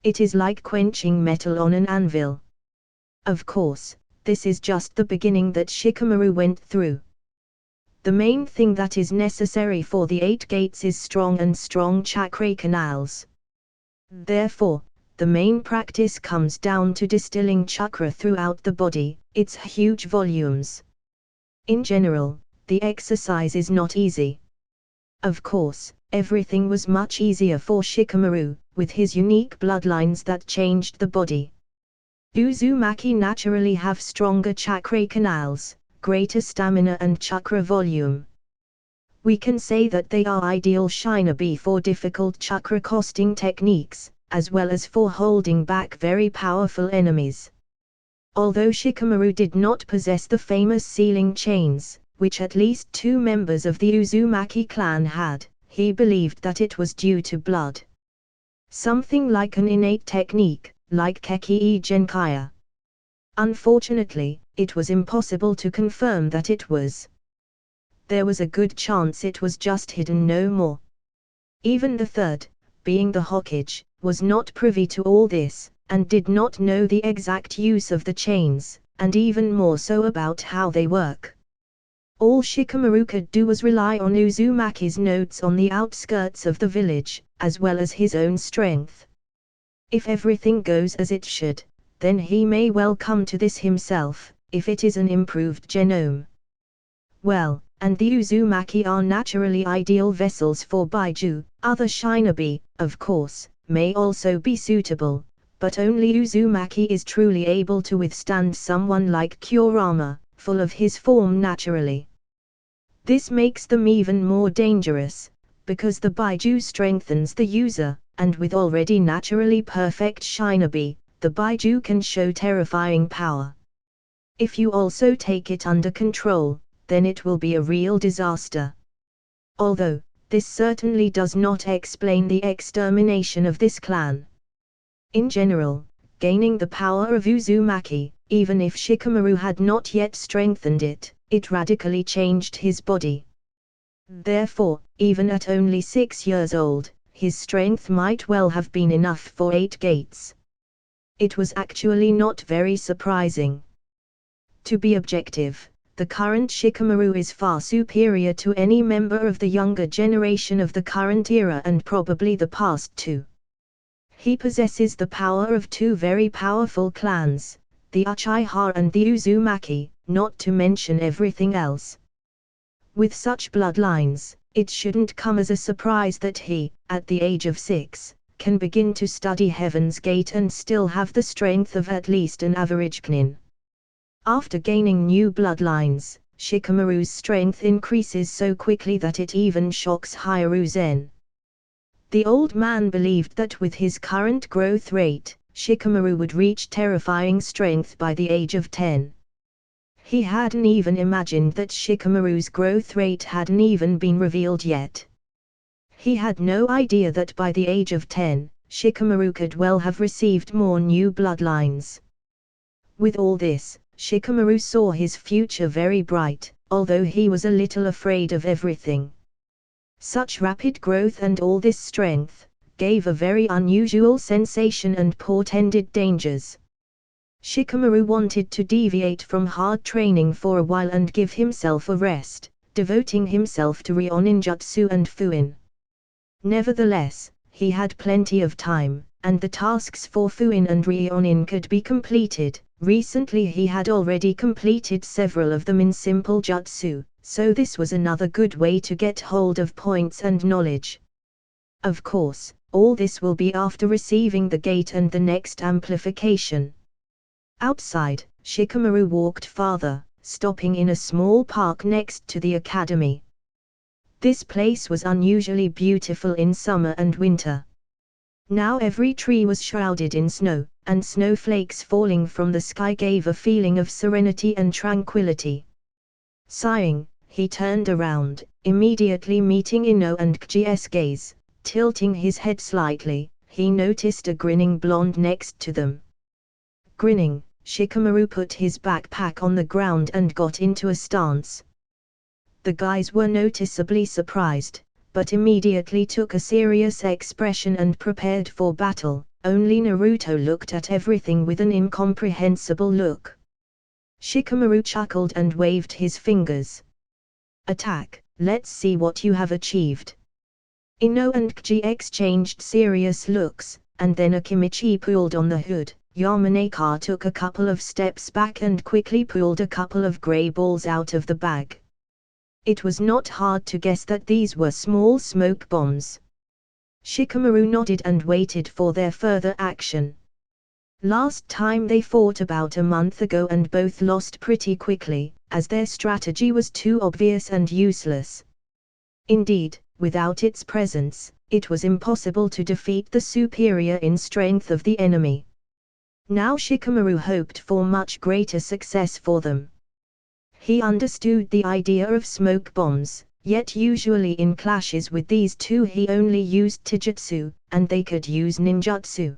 Speaker 1: It is like quenching metal on an anvil. Of course, this is just the beginning that Shikamaru went through. The main thing that is necessary for the 8 gates is strong chakra canals. Therefore, the main practice comes down to distilling chakra throughout the body, its huge volumes. In general, the exercise is not easy. Of course, everything was much easier for Shikamaru, with his unique bloodlines that changed the body. Uzumaki naturally have stronger chakra canals, greater stamina and chakra volume. We can say that they are ideal Shinobi for difficult chakra costing techniques, as well as for holding back very powerful enemies. Although Shikamaru did not possess the famous sealing chains, which at least 2 members of the Uzumaki clan had, he believed that it was due to blood. Something like an innate technique, like Keki Genkaya. Unfortunately, it was impossible to confirm that it was. There was a good chance it was just hidden no more. Even the third, being the Hokage, was not privy to all this, and did not know the exact use of the chains, and even more so about how they work. All Shikamaru could do was rely on Uzumaki's notes on the outskirts of the village, as well as his own strength. If everything goes as it should, then he may well come to this himself, if it is an improved genome. Well, and the Uzumaki are naturally ideal vessels for Baiju. Other Shinobi, of course, may also be suitable, but only Uzumaki is truly able to withstand someone like Kurama, full of his form naturally. This makes them even more dangerous, because the Baiju strengthens the user, and with already naturally perfect Shinobi, the Baiju can show terrifying power. If you also take it under control, then it will be a real disaster. Although, this certainly does not explain the extermination of this clan. In general, gaining the power of Uzumaki, even if Shikamaru had not yet strengthened it, it radically changed his body. Therefore, even at only 6 years old, his strength might well have been enough for 8 gates. It was actually not very surprising. To be objective, the current Shikamaru is far superior to any member of the younger generation of the current era and probably the past too. He possesses the power of 2 very powerful clans, the Uchiha and the Uzumaki, not to mention everything else. With such bloodlines, it shouldn't come as a surprise that he, at the age of 6, can begin to study Heaven's Gate and still have the strength of at least an average Knin. After gaining new bloodlines, Shikamaru's strength increases so quickly that it even shocks Raizeenn. The old man believed that with his current growth rate, Shikamaru would reach terrifying strength by the age of 10. He hadn't even imagined that Shikamaru's growth rate hadn't even been revealed yet. He had no idea that by the age of 10, Shikamaru could well have received more new bloodlines. With all this, Shikamaru saw his future very bright, although he was a little afraid of everything. Such rapid growth and all this strength, gave a very unusual sensation and portended dangers. Shikamaru wanted to deviate from hard training for a while and give himself a rest, devoting himself to Ryoninjutsu and Fuin. Nevertheless, he had plenty of time, and the tasks for Fuin and Ryonin could be completed. Recently he had already completed several of them in simple jutsu, so this was another good way to get hold of points and knowledge. Of course, all this will be after receiving the gate and the next amplification. Outside, Shikamaru walked farther, stopping in a small park next to the academy. This place was unusually beautiful in summer and winter. Now every tree was shrouded in snow, and snowflakes falling from the sky gave a feeling of serenity and tranquility. Sighing, he turned around, immediately meeting Ino and Kji's gaze. Tilting his head slightly, he noticed a grinning blonde next to them. Grinning, Shikamaru put his backpack on the ground and got into a stance. The guys were noticeably surprised, but immediately took a serious expression and prepared for battle. Only Naruto looked at everything with an incomprehensible look. Shikamaru chuckled and waved his fingers. Attack, let's see what you have achieved. Ino and Kji exchanged serious looks, and then Akimichi pulled on the hood. Yamanaka took a couple of steps back and quickly pulled a couple of grey balls out of the bag. It was not hard to guess that these were small smoke bombs. Shikamaru nodded and waited for their further action. Last time they fought about a month ago and both lost pretty quickly, as their strategy was too obvious and useless. Indeed, without its presence, it was impossible to defeat the superior in strength of the enemy. Now Shikamaru hoped for much greater success for them. He understood the idea of smoke bombs, yet usually in clashes with these two he only used taijutsu, and they could use ninjutsu.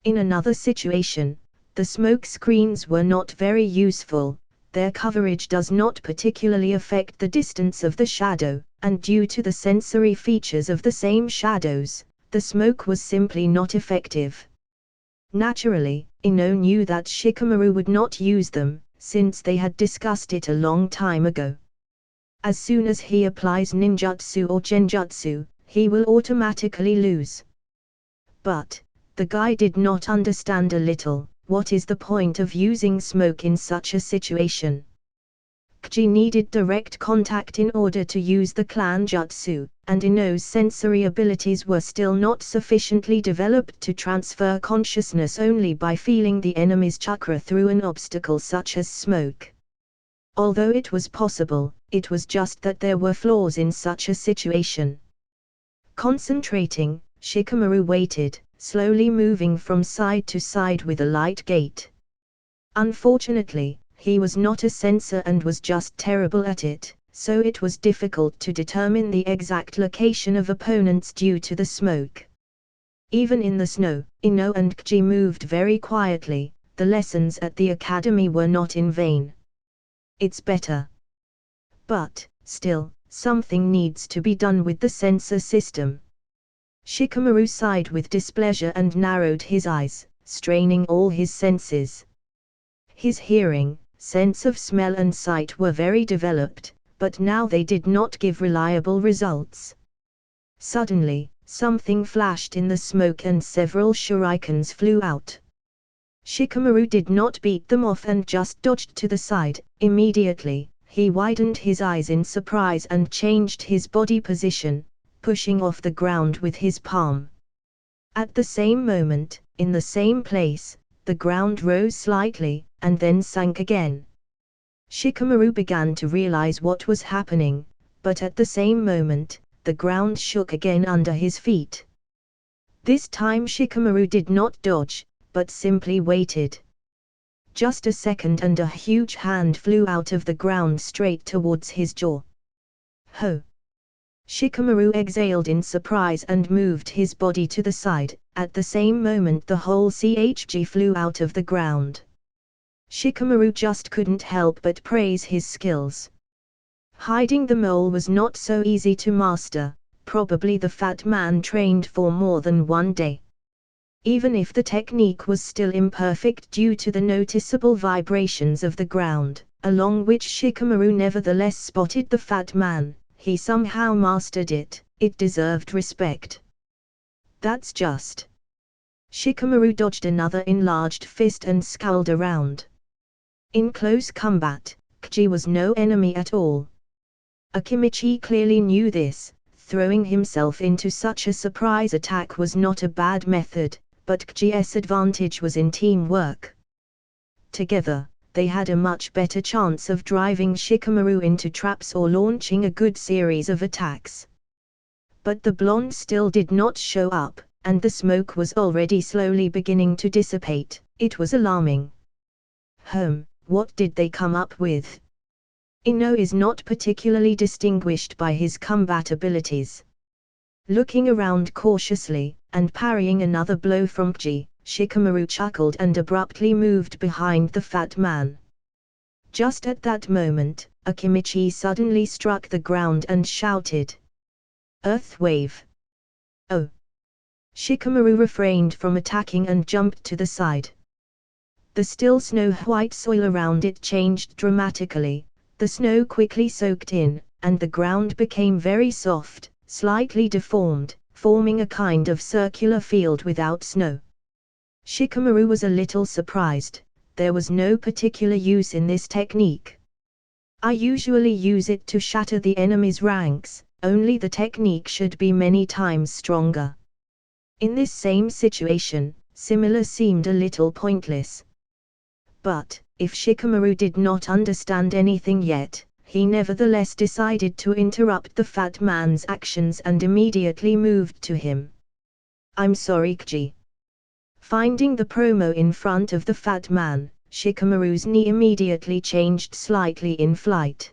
Speaker 1: In another situation, the smoke screens were not very useful. Their coverage does not particularly affect the distance of the shadow, and due to the sensory features of the same shadows, the smoke was simply not effective. Naturally, Ino knew that Shikamaru would not use them, since they had discussed it a long time ago. As soon as he applies ninjutsu or genjutsu, he will automatically lose. But the guy did not understand a little. What is the point of using smoke in such a situation? Kji needed direct contact in order to use the clan jutsu, and Ino's sensory abilities were still not sufficiently developed to transfer consciousness only by feeling the enemy's chakra through an obstacle such as smoke. Although it was possible, it was just that there were flaws in such a situation. Concentrating, Shikamaru waited, slowly moving from side to side with a light gait. Unfortunately, he was not a sensor and was just terrible at it, so it was difficult to determine the exact location of opponents due to the smoke. Even in the snow, Ino and Kji moved very quietly. The lessons at the academy were not in vain. It's better. But, still, something needs to be done with the sensor system. Shikamaru sighed with displeasure and narrowed his eyes, straining all his senses. His hearing, sense of smell and sight were very developed, but now they did not give reliable results. Suddenly, something flashed in the smoke and several shurikens flew out. Shikamaru did not beat them off and just dodged to the side. Immediately, he widened his eyes in surprise and changed his body position, pushing off the ground with his palm. At the same moment, in the same place, the ground rose slightly, and then sank again. Shikamaru began to realize what was happening, but at the same moment, the ground shook again under his feet. This time Shikamaru did not dodge, but simply waited. Just a second and a huge hand flew out of the ground straight towards his jaw. Ho! Shikamaru exhaled in surprise and moved his body to the side. At the same moment the whole chg flew out of the ground. Shikamaru just couldn't help but praise his skills. Hiding the mole was not so easy to master. Probably the fat man trained for more than one day. Even if the technique was still imperfect due to the noticeable vibrations of the ground, along which Shikamaru nevertheless spotted the fat man, he somehow mastered it. It deserved respect. That's just. Shikamaru dodged another enlarged fist and scowled around. In close combat, Kji was no enemy at all. Akimichi clearly knew this. Throwing himself into such a surprise attack was not a bad method, but Kji's advantage was in teamwork. Together, they had a much better chance of driving Shikamaru into traps or launching a good series of attacks. But the blonde still did not show up, and the smoke was already slowly beginning to dissipate. It was alarming. What did they come up with? Ino is not particularly distinguished by his combat abilities. Looking around cautiously, and parrying another blow from Kji, Shikamaru chuckled and abruptly moved behind the fat man. Just at that moment, Akimichi suddenly struck the ground and shouted, "Earth wave!" Oh! Shikamaru refrained from attacking and jumped to the side. The still snow-white soil around it changed dramatically. The snow quickly soaked in, and the ground became very soft, slightly deformed, forming a kind of circular field without snow. Shikamaru was a little surprised. There was no particular use in this technique. I usually use it to shatter the enemy's ranks, only the technique should be many times stronger. In this same situation, similar seemed a little pointless. But, if Shikamaru did not understand anything yet, he nevertheless decided to interrupt the fat man's actions and immediately moved to him. I'm sorry, Kji. Finding the promo in front of the fat man, Shikamaru's knee immediately changed slightly in flight.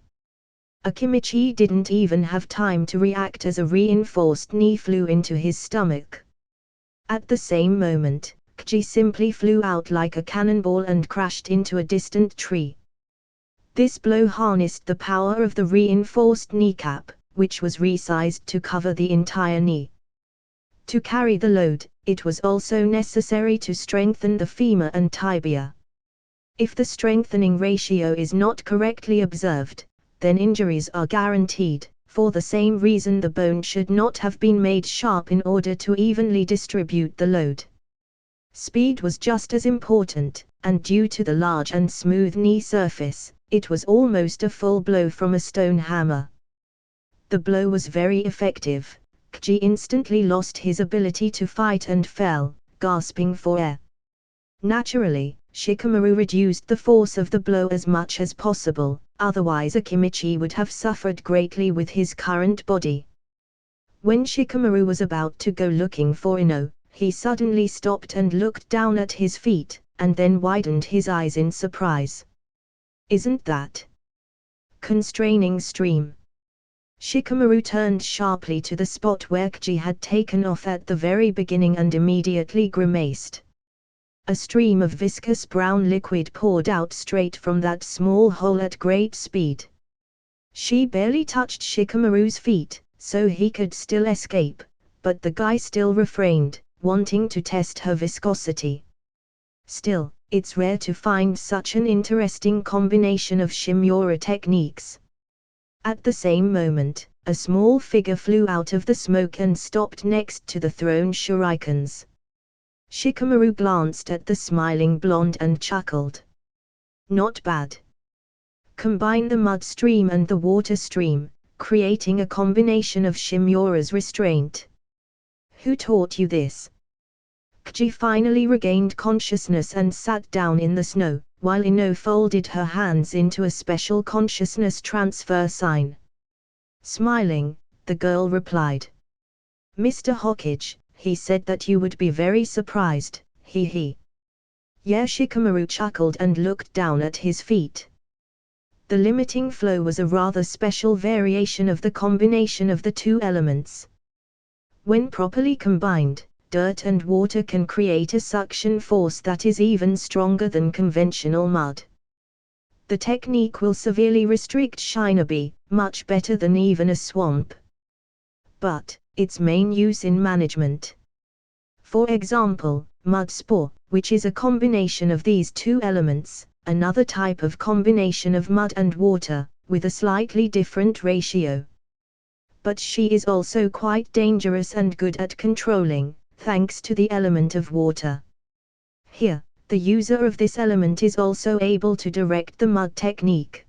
Speaker 1: Akimichi didn't even have time to react as a reinforced knee flew into his stomach. At the same moment, Kji simply flew out like a cannonball and crashed into a distant tree. This blow harnessed the power of the reinforced kneecap, which was resized to cover the entire knee. To carry the load, it was also necessary to strengthen the femur and tibia. If the strengthening ratio is not correctly observed, then injuries are guaranteed. For the same reason, the bone should not have been made sharp in order to evenly distribute the load. Speed was just as important, and due to the large and smooth knee surface, it was almost a full blow from a stone hammer. The blow was very effective. Kji instantly lost his ability to fight and fell, gasping for air. Naturally, Shikamaru reduced the force of the blow as much as possible, otherwise Akimichi would have suffered greatly with his current body. When Shikamaru was about to go looking for Ino, he suddenly stopped and looked down at his feet, and then widened his eyes in surprise. Isn't that constraining stream? Shikamaru turned sharply to the spot where Kji had taken off at the very beginning and immediately grimaced. A stream of viscous brown liquid poured out straight from that small hole at great speed. She barely touched Shikamaru's feet, so he could still escape, but the guy still refrained, wanting to test her viscosity. Still, it's rare to find such an interesting combination of Shimura techniques. At the same moment, a small figure flew out of the smoke and stopped next to the thrown shurikens. Shikamaru glanced at the smiling blonde and chuckled. Not bad. Combine the mud stream and the water stream, creating a combination of Shimura's restraint. Who taught you this? Kji finally regained consciousness and sat down in the snow, while Ino folded her hands into a special consciousness transfer sign. Smiling, the girl replied. Mr. Hokage, he said that you would be very surprised, he. Yeah, Shikamaru chuckled and looked down at his feet. The limiting flow was a rather special variation of the combination of the two elements. When properly combined, dirt and water can create a suction force that is even stronger than conventional mud. The technique will severely restrict Shinobi, much better than even a swamp. But, its main use in management. For example, mud spore, which is a combination of these two elements, another type of combination of mud and water, with a slightly different ratio. But she is also quite dangerous and good at controlling, thanks to the element of water. Here, the user of this element is also able to direct the mud technique.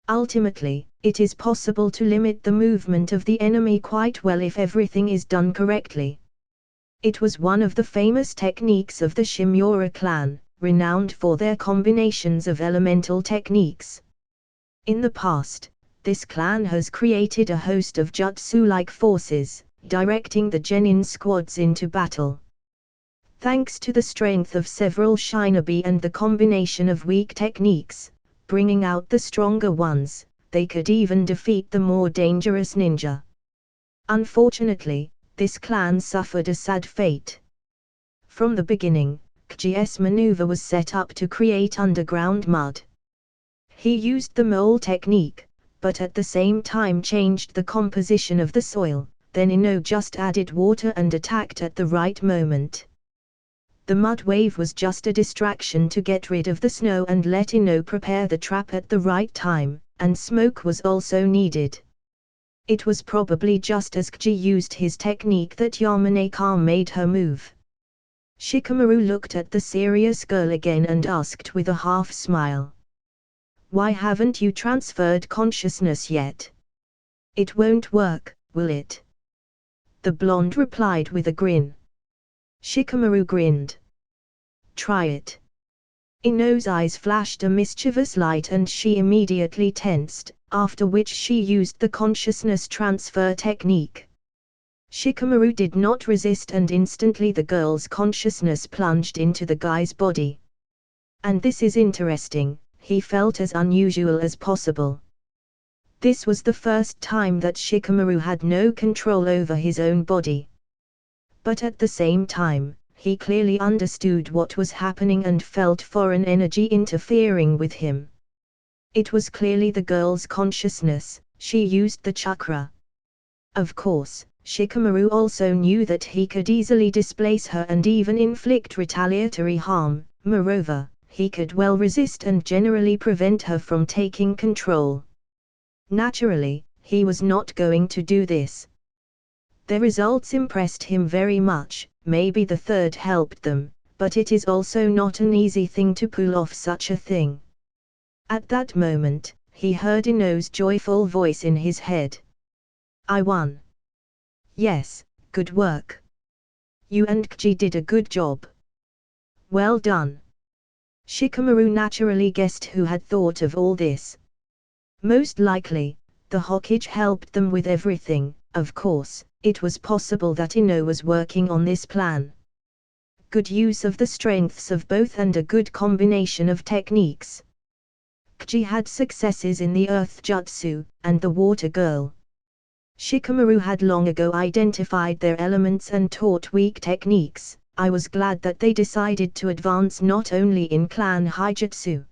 Speaker 1: Ultimately, it is possible to limit the movement of the enemy quite well if everything is done correctly. It was one of the famous techniques of the Shimura clan, renowned for their combinations of elemental techniques. In the past, this clan has created a host of jutsu-like forces, directing the genin squads into battle. Thanks to the strength of several shinobi and the combination of weak techniques, bringing out the stronger ones, they could even defeat the more dangerous ninja. Unfortunately, this clan suffered a sad fate. From the beginning, Kji's maneuver was set up to create underground mud. He used the mole technique, but at the same time changed the composition of the soil. Then Ino just added water and attacked at the right moment. The mud wave was just a distraction to get rid of the snow and let Ino prepare the trap at the right time, and smoke was also needed. It was probably just as Kji used his technique that Yamanaka made her move. Shikamaru looked at the serious girl again and asked with a half smile. Why haven't you transferred consciousness yet? It won't work, will it? The blonde replied with a grin. Shikamaru grinned. Try it. Inou's eyes flashed a mischievous light and she immediately tensed, after which she used the consciousness transfer technique. Shikamaru did not resist and instantly the girl's consciousness plunged into the guy's body. And this is interesting, he felt as unusual as possible. This was the first time that Shikamaru had no control over his own body. But at the same time, he clearly understood what was happening and felt foreign energy interfering with him. It was clearly the girl's consciousness, she used the chakra. Of course, Shikamaru also knew that he could easily displace her and even inflict retaliatory harm, moreover, he could well resist and generally prevent her from taking control. Naturally, he was not going to do this. The results impressed him very much, maybe the third helped them, but it is also not an easy thing to pull off such a thing. At that moment, he heard Inou's joyful voice in his head. I won. Yes, good work. You and Kji did a good job. Well done. Shikamaru naturally guessed who had thought of all this. Most likely, the Hokage helped them with everything. Of course, it was possible that Inou was working on this plan. Good use of the strengths of both and a good combination of techniques. Kji had successes in the earth jutsu, and the water girl. Shikamaru had long ago identified their elements and taught weak techniques. I was glad that they decided to advance not only in clan Haijutsu.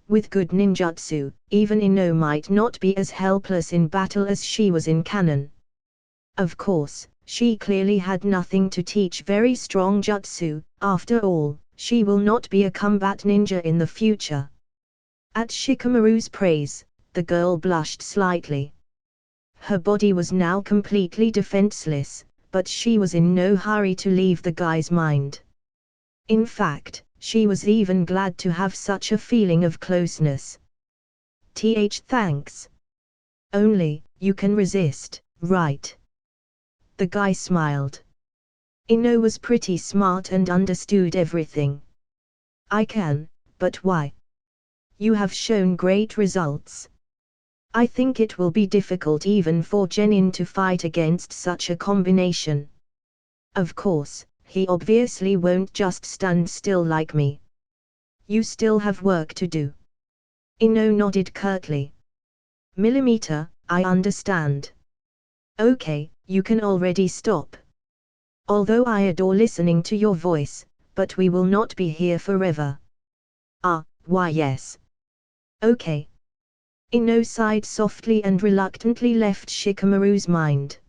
Speaker 1: With good ninjutsu, even Inou might not be as helpless in battle as she was in canon. Of course, she clearly had nothing to teach very strong jutsu, after all, she will not be a combat ninja in the future. At Shikamaru's praise, the girl blushed slightly. Her body was now completely defenseless, but she was in no hurry to leave the guy's mind. In fact, she was even glad to have such a feeling of closeness. Thanks. Only, you can resist, right? The guy smiled. Inou was pretty smart and understood everything. I can, but why? You have shown great results. I think it will be difficult even for Genin to fight against such a combination. Of course, he obviously won't just stand still like me. You still have work to do. Inou nodded curtly. Millimeter, I understand. Okay, you can already stop. Although I adore listening to your voice, but we will not be here forever. Ah, why yes. Okay. Inou sighed softly and reluctantly left Shikamaru's mind.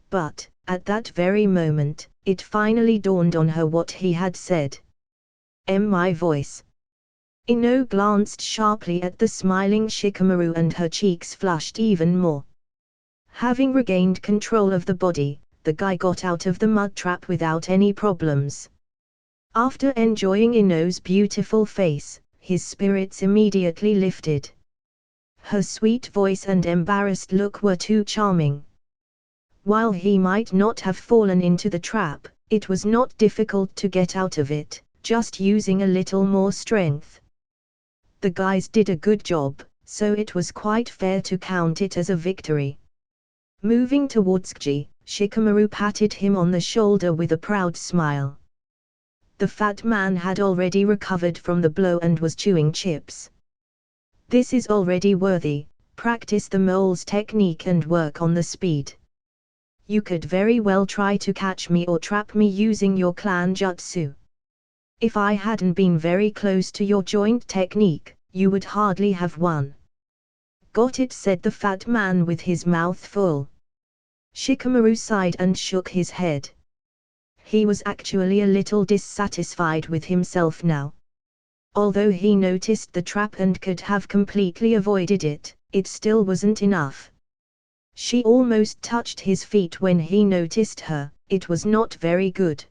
Speaker 1: But, at that very moment, it finally dawned on her what he had said. My voice. Inou glanced sharply at the smiling Shikamaru and her cheeks flushed even more. Having regained control of the body, the guy got out of the mud trap without any problems. After enjoying Inou's beautiful face, his spirits immediately lifted. Her sweet voice and embarrassed look were too charming. While he might not have fallen into the trap, it was not difficult to get out of it, just using a little more strength. The guys did a good job, so it was quite fair to count it as a victory. Moving towards Kji, Shikamaru patted him on the shoulder with a proud smile. The fat man had already recovered from the blow and was chewing chips. This is already worthy, practice the mole's technique and work on the speed. You could very well try to catch me or trap me using your clan jutsu. If I hadn't been very close to your joint technique, you would hardly have won. Got it, said the fat man with his mouth full. Shikamaru sighed and shook his head. He was actually a little dissatisfied with himself now. Although he noticed the trap and could have completely avoided it, it still wasn't enough. She almost touched his feet when he noticed her, it was not very good.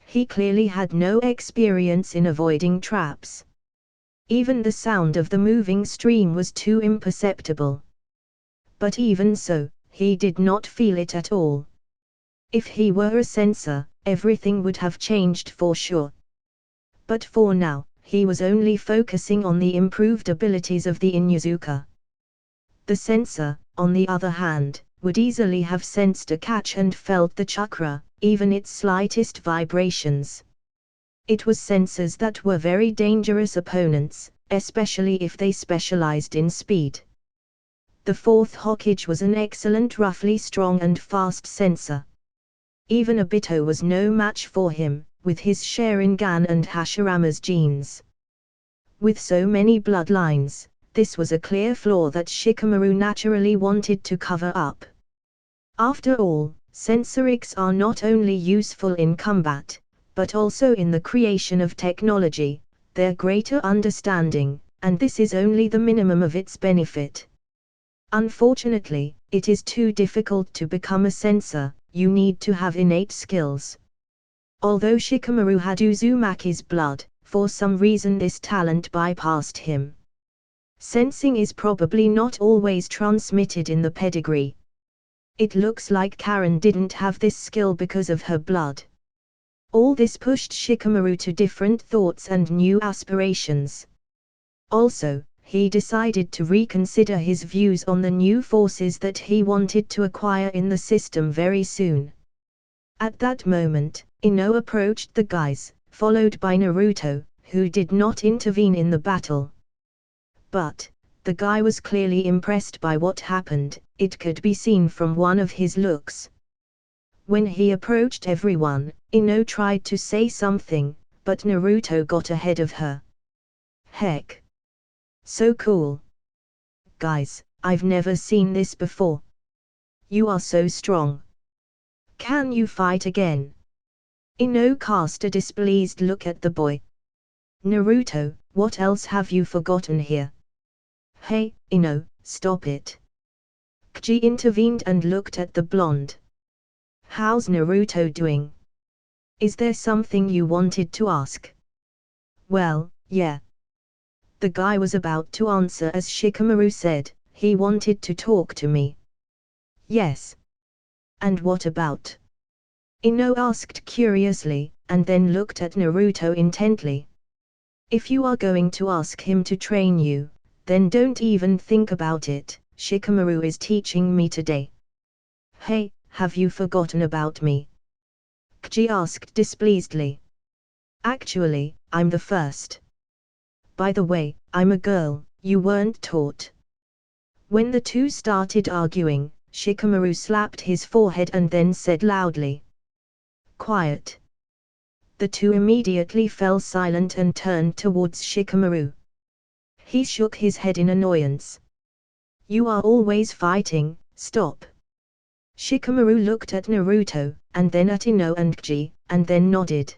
Speaker 1: He clearly had no experience in avoiding traps. Even the sound of the moving stream was too imperceptible. But even so, he did not feel it at all. If he were a sensor, everything would have changed for sure. But for now, he was only focusing on the improved abilities of the Inuzuka. The sensor, on the other hand, would easily have sensed a catch and felt the chakra, even its slightest vibrations. It was sensors that were very dangerous opponents, especially if they specialized in speed. The fourth Hokage was an excellent roughly strong and fast sensor. Even Obito was no match for him, with his Sharingan and Hashirama's genes. With so many bloodlines, this was a clear flaw that Shikamaru naturally wanted to cover up. After all, sensorics are not only useful in combat, but also in the creation of technology, their greater understanding, and this is only the minimum of its benefit. Unfortunately, it is too difficult to become a sensor, you need to have innate skills. Although Shikamaru had Uzumaki's blood, for some reason this talent bypassed him. Sensing is probably not always transmitted in the pedigree. It looks like Karen didn't have this skill because of her blood. All this pushed Shikamaru to different thoughts and new aspirations. Also, he decided to reconsider his views on the new forces that he wanted to acquire in the system very soon. At that moment, Ino approached the guys, followed by Naruto, who did not intervene in the battle. But the guy was clearly impressed by what happened, it could be seen from one of his looks. When he approached everyone, Ino tried to say something, but Naruto got ahead of her. Heck! So cool! Guys, I've never seen this before. You are so strong. Can you fight again? Ino cast a displeased look at the boy. Naruto, what else have you forgotten here? Hey, Ino, stop it. Kji intervened and looked at the blonde. How's Naruto doing? Is there something you wanted to ask? Well, yeah. The guy was about to answer as Shikamaru said, he wanted to talk to me. Yes. And what about? Ino asked curiously, and then looked at Naruto intently. If you are going to ask him to train you, then don't even think about it, Shikamaru is teaching me today. Hey, have you forgotten about me? Kji asked displeasedly. Actually, I'm the first. By the way, I'm a girl, you weren't taught. When the two started arguing, Shikamaru slapped his forehead and then said loudly. Quiet. The two immediately fell silent and turned towards Shikamaru. He shook his head in annoyance. You are always fighting, stop. Shikamaru looked at Naruto, and then at Ino and Kji, and then nodded.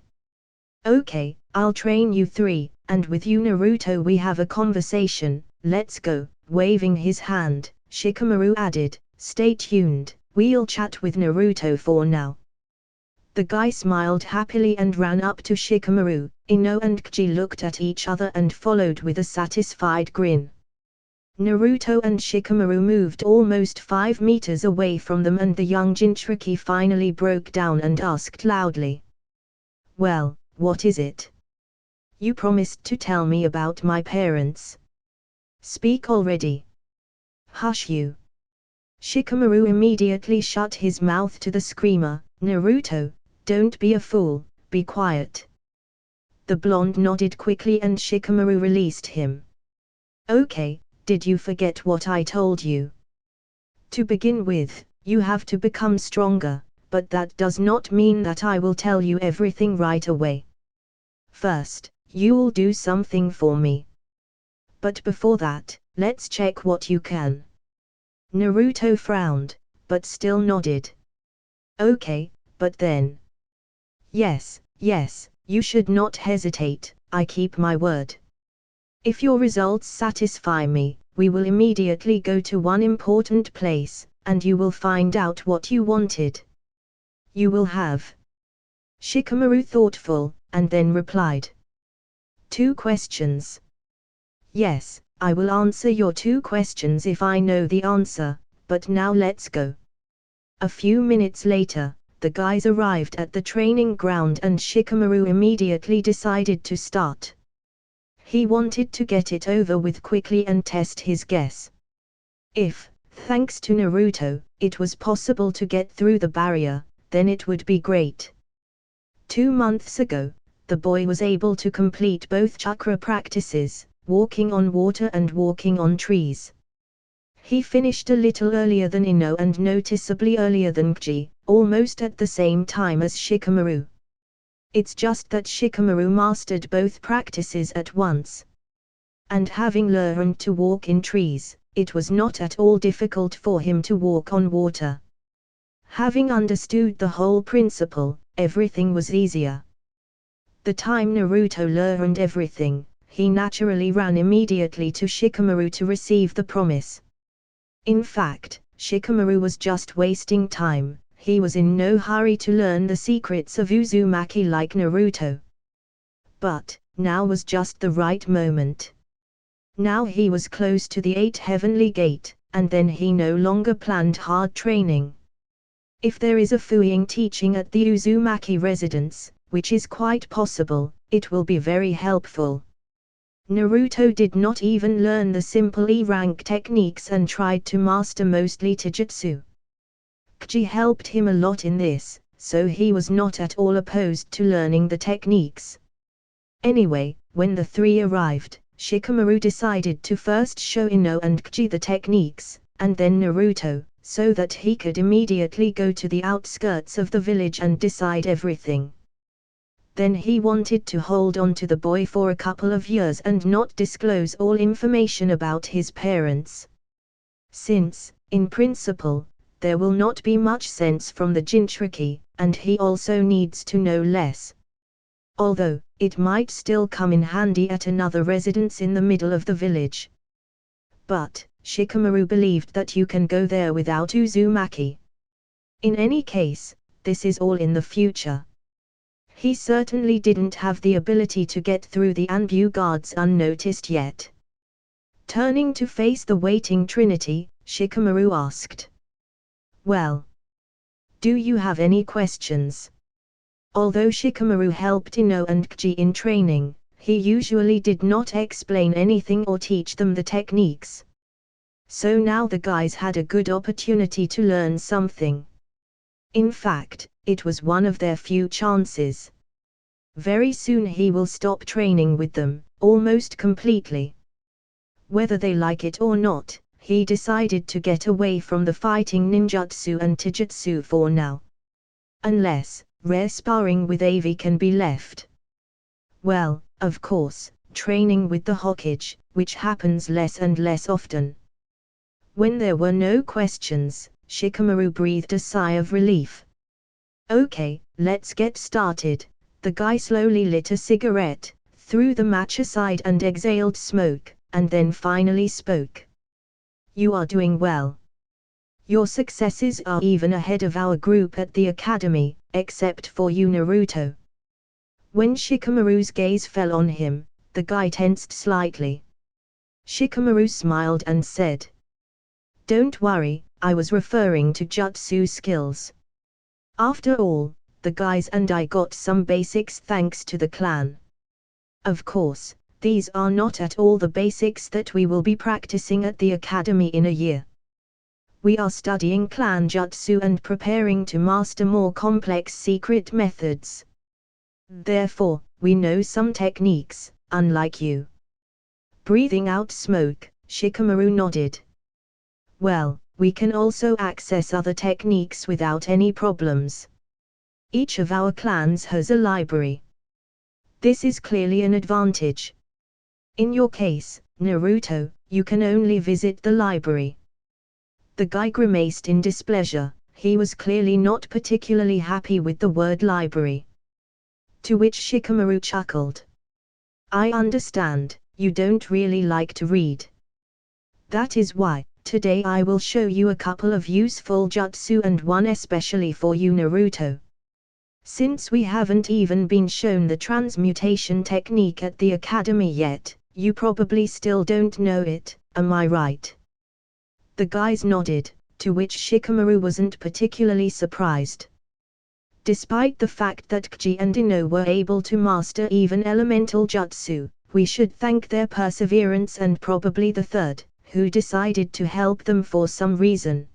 Speaker 1: Okay, I'll train you three, and with you Naruto we have a conversation, let's go. Waving his hand, Shikamaru added, stay tuned, we'll chat with Naruto for now. The guy smiled happily and ran up to Shikamaru. Ino and Kji looked at each other and followed with a satisfied grin. Naruto and Shikamaru moved almost 5 meters away from them and the young Jinchuriki finally broke down and asked loudly. Well, what is it? You promised to tell me about my parents. Speak already. Hush you. Shikamaru immediately shut his mouth to the screamer. Naruto, don't be a fool, be quiet. The blonde nodded quickly and Shikamaru released him. Okay, did you forget what I told you? To begin with, you have to become stronger, but that does not mean that I will tell you everything right away. First, you'll do something for me. But before that, let's check what you can. Naruto frowned, but still nodded. Okay, but then. Yes, you should not hesitate, I keep my word. If your results satisfy me, we will immediately go to one important place, and you will find out what you wanted. You will have. Shikamaru thoughtful, and then replied. 2 questions. Yes, I will answer your 2 questions if I know the answer, but now let's go. A few minutes later, the guys arrived at the training ground and Shikamaru immediately decided to start. He wanted to get it over with quickly and test his guess. If, thanks to Naruto, it was possible to get through the barrier, then it would be great. 2 months ago, the boy was able to complete both chakra practices, walking on water and walking on trees. He finished a little earlier than Ino and noticeably earlier than Kji, almost at the same time as Shikamaru. It's just that Shikamaru mastered both practices at once. And having learned to walk in trees, it was not at all difficult for him to walk on water. Having understood the whole principle, everything was easier. The time Naruto learned everything, he naturally ran immediately to Shikamaru to receive the promise. In fact, Shikamaru was just wasting time. He was in no hurry to learn the secrets of Uzumaki like Naruto. But, now was just the right moment. Now he was close to the 8th Heavenly Gate, and then he no longer planned hard training. If there is a Fuing teaching at the Uzumaki residence, which is quite possible, it will be very helpful. Naruto did not even learn the simple E-rank techniques and tried to master mostly Taijutsu. Kji helped him a lot in this, so he was not at all opposed to learning the techniques. Anyway, when the 3 arrived, Shikamaru decided to first show Ino and Kji the techniques, and then Naruto, so that he could immediately go to the outskirts of the village and decide everything. Then he wanted to hold on to the boy for a couple of years and not disclose all information about his parents. Since, in principle, there will not be much sense from the Jinchuriki, and he also needs to know less. Although, it might still come in handy at another residence in the middle of the village. But, Shikamaru believed that you can go there without Uzumaki. In any case, this is all in the future. He certainly didn't have the ability to get through the Anew guards unnoticed yet. Turning to face the waiting Trinity, Shikamaru asked. Well, do you have any questions? Although Shikamaru helped Ino and Kji in training, he usually did not explain anything or teach them the techniques. So now the guys had a good opportunity to learn something. In fact, it was one of their few chances. Very soon he will stop training with them, almost completely. Whether they like it or not, he decided to get away from the fighting ninjutsu and taijutsu for now. Unless, rare sparring with Avi can be left. Well, of course, training with the Hokage, which happens less and less often. When there were no questions, Shikamaru breathed a sigh of relief. Okay, let's get started. The guy slowly lit a cigarette, threw the match aside and exhaled smoke, and then finally spoke. You are doing well. Your successes are even ahead of our group at the academy, except for you Naruto. When Shikamaru's gaze fell on him, the guy tensed slightly. Shikamaru smiled and said, Don't worry, I was referring to jutsu skills. After all, the guys and I got some basics thanks to the clan. Of course, these are not at all the basics that we will be practicing at the academy in a year. We are studying clan jutsu and preparing to master more complex secret methods. Therefore, we know some techniques, unlike you. Breathing out smoke, Shikamaru nodded. Well, we can also access other techniques without any problems. Each of our clans has a library. This is clearly an advantage. In your case, Naruto, you can only visit the library. The guy grimaced in displeasure. He was clearly not particularly happy with the word library. To which Shikamaru chuckled. I understand, you don't really like to read. That is why, today I will show you a couple of useful jutsu and one especially for you Naruto. Since we haven't even been shown the transmutation technique at the academy yet, You probably still don't know it, am I right? The guys nodded, to which Shikamaru wasn't particularly surprised. Despite the fact that Kji and Ino were able to master even elemental jutsu, we should thank their perseverance and probably the third, who decided to help them for some reason.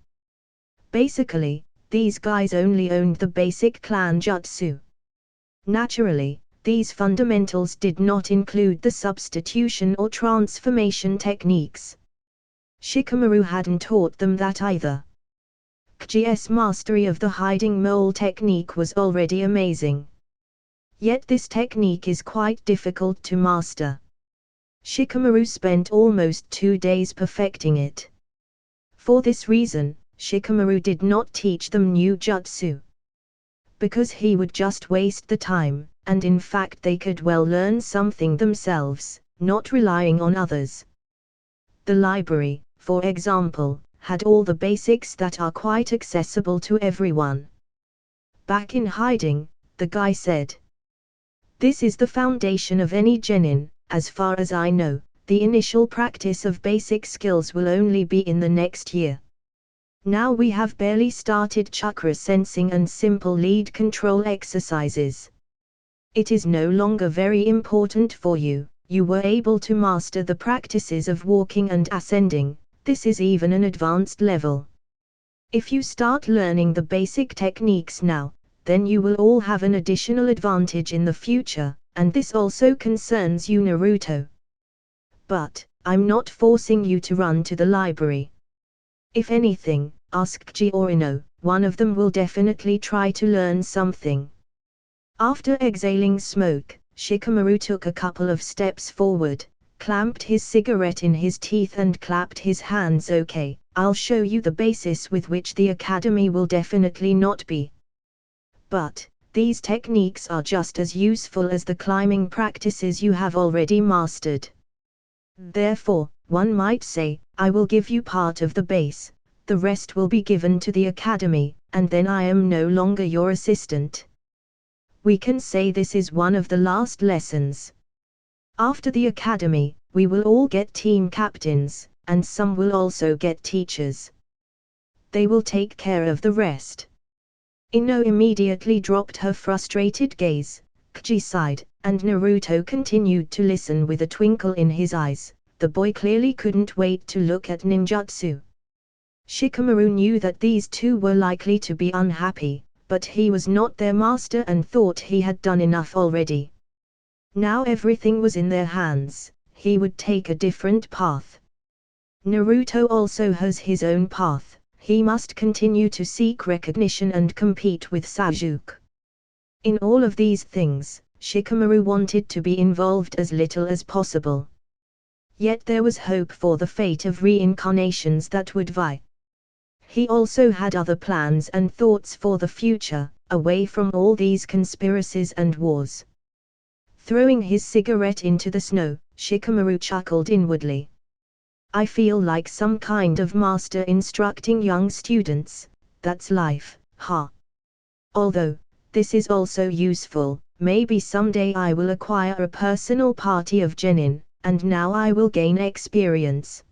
Speaker 1: Basically, these guys only owned the basic clan jutsu. Naturally, these fundamentals did not include the substitution or transformation techniques. Shikamaru hadn't taught them that either. Kji's mastery of the hiding mole technique was already amazing. Yet this technique is quite difficult to master. Shikamaru spent almost 2 days perfecting it. For this reason, Shikamaru did not teach them new jutsu. Because he would just waste the time, and in fact they could well learn something themselves, not relying on others. The library, for example, had all the basics that are quite accessible to everyone. Back in hiding, the guy said, "This is the foundation of any genin. As far as I know, the initial practice of basic skills will only be in the next year. Now we have barely started chakra sensing and simple lead control exercises. It is no longer very important for you, you were able to master the practices of walking and ascending, this is even an advanced level. If you start learning the basic techniques now, then you will all have an additional advantage in the future, and this also concerns you, Naruto. But, I'm not forcing you to run to the library. If anything, ask Kji or Ino, one of them will definitely try to learn something." After exhaling smoke, Shikamaru took a couple of steps forward, clamped his cigarette in his teeth and clapped his hands. "Okay, I'll show you the basis with which the academy will definitely not be. But, these techniques are just as useful as the climbing practices you have already mastered. Therefore, one might say, I will give you part of the base, the rest will be given to the academy, and then I am no longer your assistant. We can say this is one of the last lessons. After the academy, we will all get team captains, and some will also get teachers. They will take care of the rest." Ino immediately dropped her frustrated gaze, Kji sighed, and Naruto continued to listen with a twinkle in his eyes. The boy clearly couldn't wait to look at ninjutsu. Shikamaru knew that these two were likely to be unhappy, but he was not their master and thought he had done enough already. Now everything was in their hands, he would take a different path. Naruto also has his own path, he must continue to seek recognition and compete with Sasuke. In all of these things, Shikamaru wanted to be involved as little as possible. Yet there was hope for the fate of reincarnations that would vie. He also had other plans and thoughts for the future, away from all these conspiracies and wars. Throwing his cigarette into the snow, Shikamaru chuckled inwardly. I feel like some kind of master instructing young students, that's life, huh? Although, this is also useful, maybe someday I will acquire a personal party of genin, and now I will gain experience.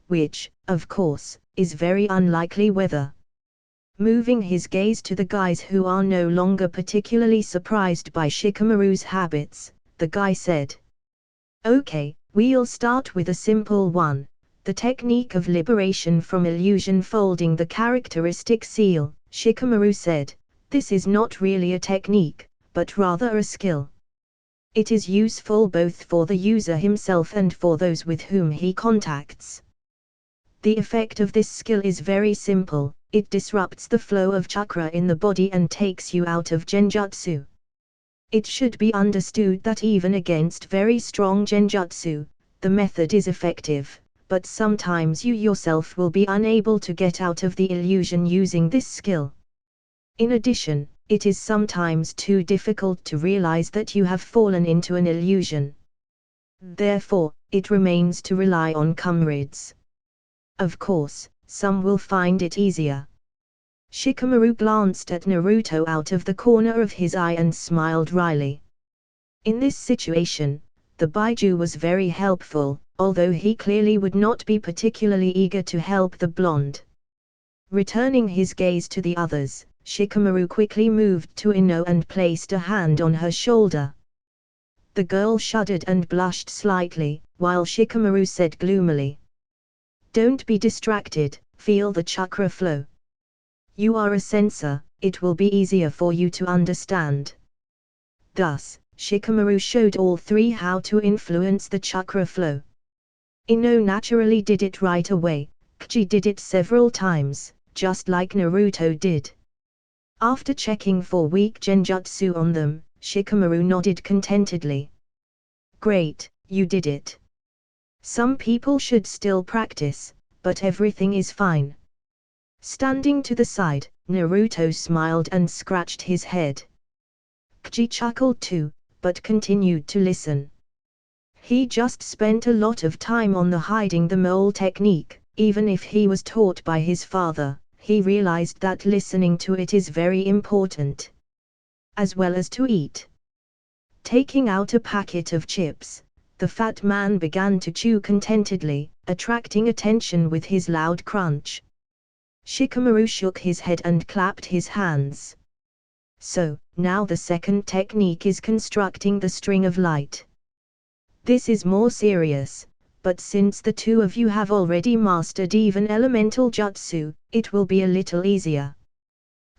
Speaker 1: Which, of course, is very unlikely whether. Moving his gaze to the guys who are no longer particularly surprised by Shikamaru's habits, the guy said. Okay, we'll start with a simple one, the technique of liberation from illusion folding the characteristic seal. Shikamaru said, this is not really a technique, but rather a skill. It is useful both for the user himself and for those with whom he contacts. The effect of this skill is very simple, it disrupts the flow of chakra in the body and takes you out of genjutsu. It should be understood that even against very strong genjutsu, the method is effective, but sometimes you yourself will be unable to get out of the illusion using this skill. In addition, it is sometimes too difficult to realize that you have fallen into an illusion. Therefore, it remains to rely on comrades. Of course, some will find it easier. Shikamaru glanced at Naruto out of the corner of his eye and smiled wryly. In this situation, the Baiju was very helpful, although he clearly would not be particularly eager to help the blonde. Returning his gaze to the others, Shikamaru quickly moved to Ino and placed a hand on her shoulder. The girl shuddered and blushed slightly, while Shikamaru said gloomily, "Don't be distracted, feel the chakra flow. You are a sensor, it will be easier for you to understand." Thus, Shikamaru showed all three how to influence the chakra flow. Ino naturally did it right away, Kji did it several times, just like Naruto did. After checking for weak genjutsu on them, Shikamaru nodded contentedly. "Great, you did it. Some people should still practice, but everything is fine." Standing to the side, Naruto smiled and scratched his head. Kji chuckled too, but continued to listen. He just spent a lot of time on the hiding the mole technique. Even if he was taught by his father, he realized that listening to it is very important. As well as to eat. Taking out a packet of chips, the fat man began to chew contentedly, attracting attention with his loud crunch. Shikamaru shook his head and clapped his hands. "So, now the second technique is constructing the string of light. This is more serious, but since the two of you have already mastered even elemental jutsu, it will be a little easier."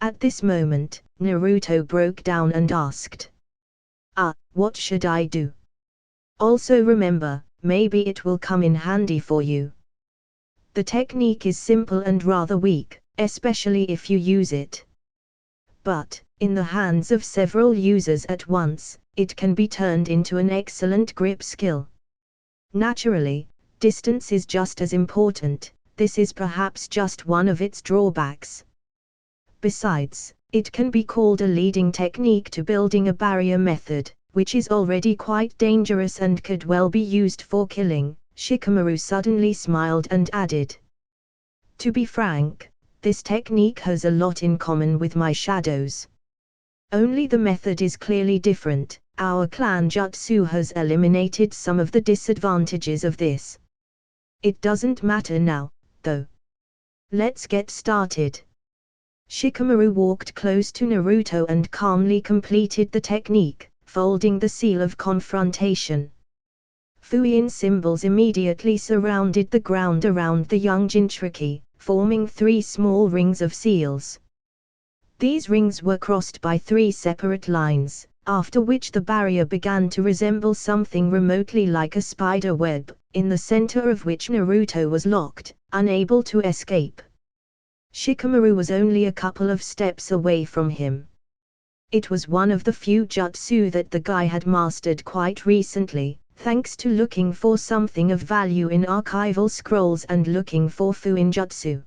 Speaker 1: At this moment, Naruto broke down and asked, "What should I do? Also remember, maybe it will come in handy for you. The technique is simple and rather weak, especially if you use it. But, in the hands of several users at once, it can be turned into an excellent grip skill. Naturally, distance is just as important, this is perhaps just one of its drawbacks. Besides, it can be called a leading technique to building a barrier method, which is already quite dangerous and could well be used for killing." Shikamaru suddenly smiled and added, "To be frank, this technique has a lot in common with my shadows. Only the method is clearly different. Our clan jutsu has eliminated some of the disadvantages of this. It doesn't matter now, though. Let's get started." Shikamaru walked close to Naruto and calmly completed the technique, folding the seal of confrontation. Fuin symbols immediately surrounded the ground around the young Jinchuriki, forming 3 small rings of seals. These rings were crossed by 3 separate lines, after which the barrier began to resemble something remotely like a spider web, in the center of which Naruto was locked, unable to escape. Shikamaru was only a couple of steps away from him. It was one of the few jutsu that the guy had mastered quite recently, thanks to looking for something of value in archival scrolls and looking for Fuin jutsu.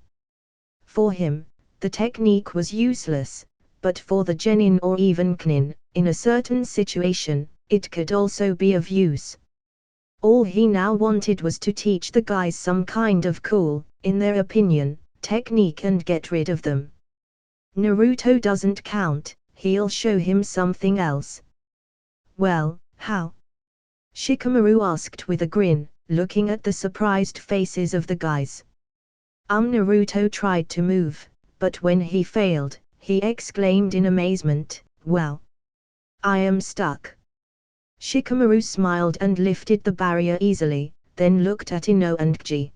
Speaker 1: For him, the technique was useless, but for the genin or even knin, in a certain situation, it could also be of use. All he now wanted was to teach the guys some kind of cool, in their opinion, technique and get rid of them. Naruto doesn't count, he'll show him something else. "Well, how?" Shikamaru asked with a grin, looking at the surprised faces of the guys. Naruto tried to move, but when he failed, he exclaimed in amazement, "Wow! I am stuck." Shikamaru smiled and lifted the barrier easily, then looked at Ino and Kji.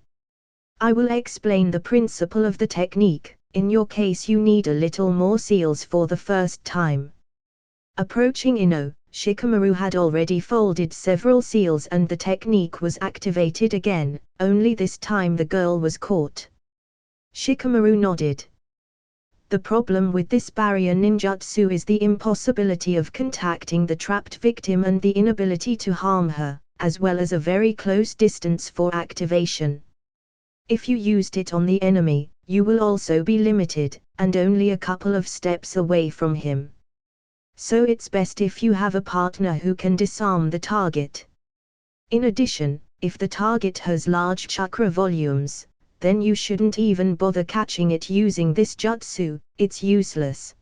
Speaker 1: "I will explain the principle of the technique. In your case you need a little more seals for the first time." Approaching Ino, Shikamaru had already folded several seals and the technique was activated again, only this time the girl was caught. Shikamaru nodded. "The problem with this barrier ninjutsu is the impossibility of contacting the trapped victim and the inability to harm her, as well as a very close distance for activation. If you used it on the enemy, you will also be limited, and only a couple of steps away from him. So it's best if you have a partner who can disarm the target. In addition, if the target has large chakra volumes, then you shouldn't even bother catching it using this jutsu, it's useless.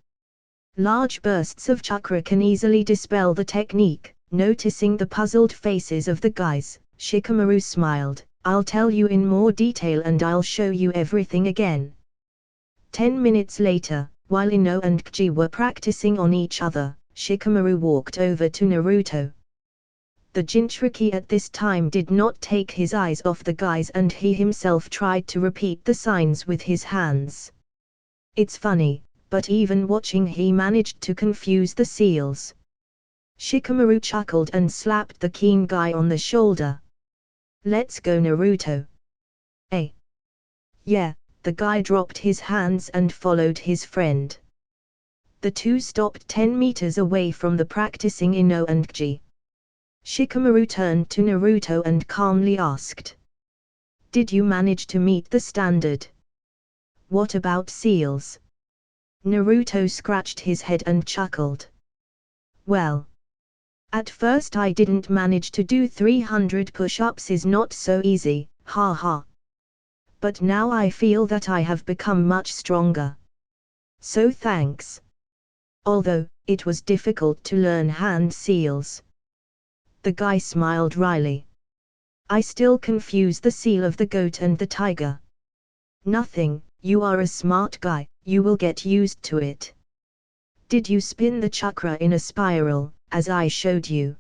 Speaker 1: Large bursts of chakra can easily dispel the technique, Noticing the puzzled faces of the guys, Shikamaru smiled. I'll tell you in more detail and I'll show you everything again. 10 minutes later, while Ino and Kji were practicing on each other, Shikamaru walked over to Naruto. The Jinchuriki at this time did not take his eyes off the guys and he himself tried to repeat the signs with his hands. It's funny, but even watching he managed to confuse the seals. Shikamaru chuckled and slapped the keen guy on the shoulder. Let's go, Naruto. Eh? Yeah, the guy dropped his hands and followed his friend. The two stopped 10 meters away from the practicing Ino and Kji. Shikamaru turned to Naruto and calmly asked. Did you manage to meet the standard? What about seals? Naruto scratched his head and chuckled. Well, at first I didn't manage to do 300 push-ups is not so easy, haha. But now I feel that I have become much stronger. So thanks. Although, it was difficult to learn hand seals. The guy smiled wryly. I still confuse the seal of the goat and the tiger. Nothing, you are a smart guy, you will get used to it. Did you spin the chakra in a spiral, as I showed you?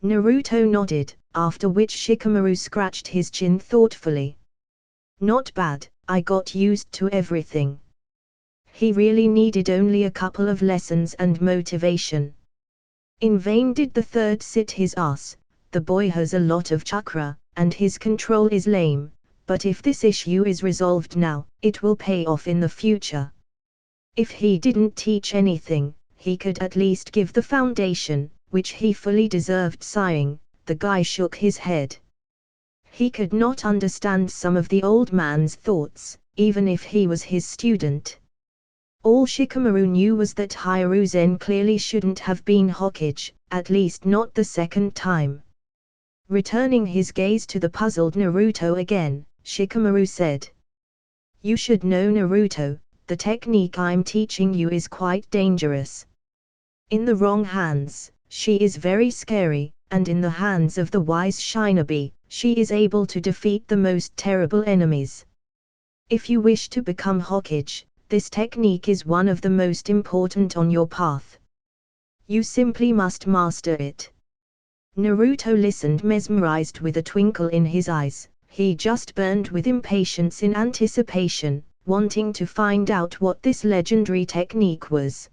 Speaker 1: Naruto nodded, after which Shikamaru scratched his chin thoughtfully. Not bad, I got used to everything. He really needed only a couple of lessons and motivation. In vain did the third sit his ass. The boy has a lot of chakra, and his control is lame, but if this issue is resolved now, it will pay off in the future. If he didn't teach anything, he could at least give the foundation, which he fully deserved. Sighing, the guy shook his head. He could not understand some of the old man's thoughts, even if he was his student. All Shikamaru knew was that Raizeenn clearly shouldn't have been Hokage, at least not the second time. Returning his gaze to the puzzled Naruto again, Shikamaru said. You should know, Naruto, the technique I'm teaching you is quite dangerous. In the wrong hands, she is very scary, and in the hands of the wise Shinobi, she is able to defeat the most terrible enemies. If you wish to become Hokage, this technique is one of the most important on your path. You simply must master it. Naruto listened mesmerized with a twinkle in his eyes. He just burned with impatience in anticipation, wanting to find out what this legendary technique was.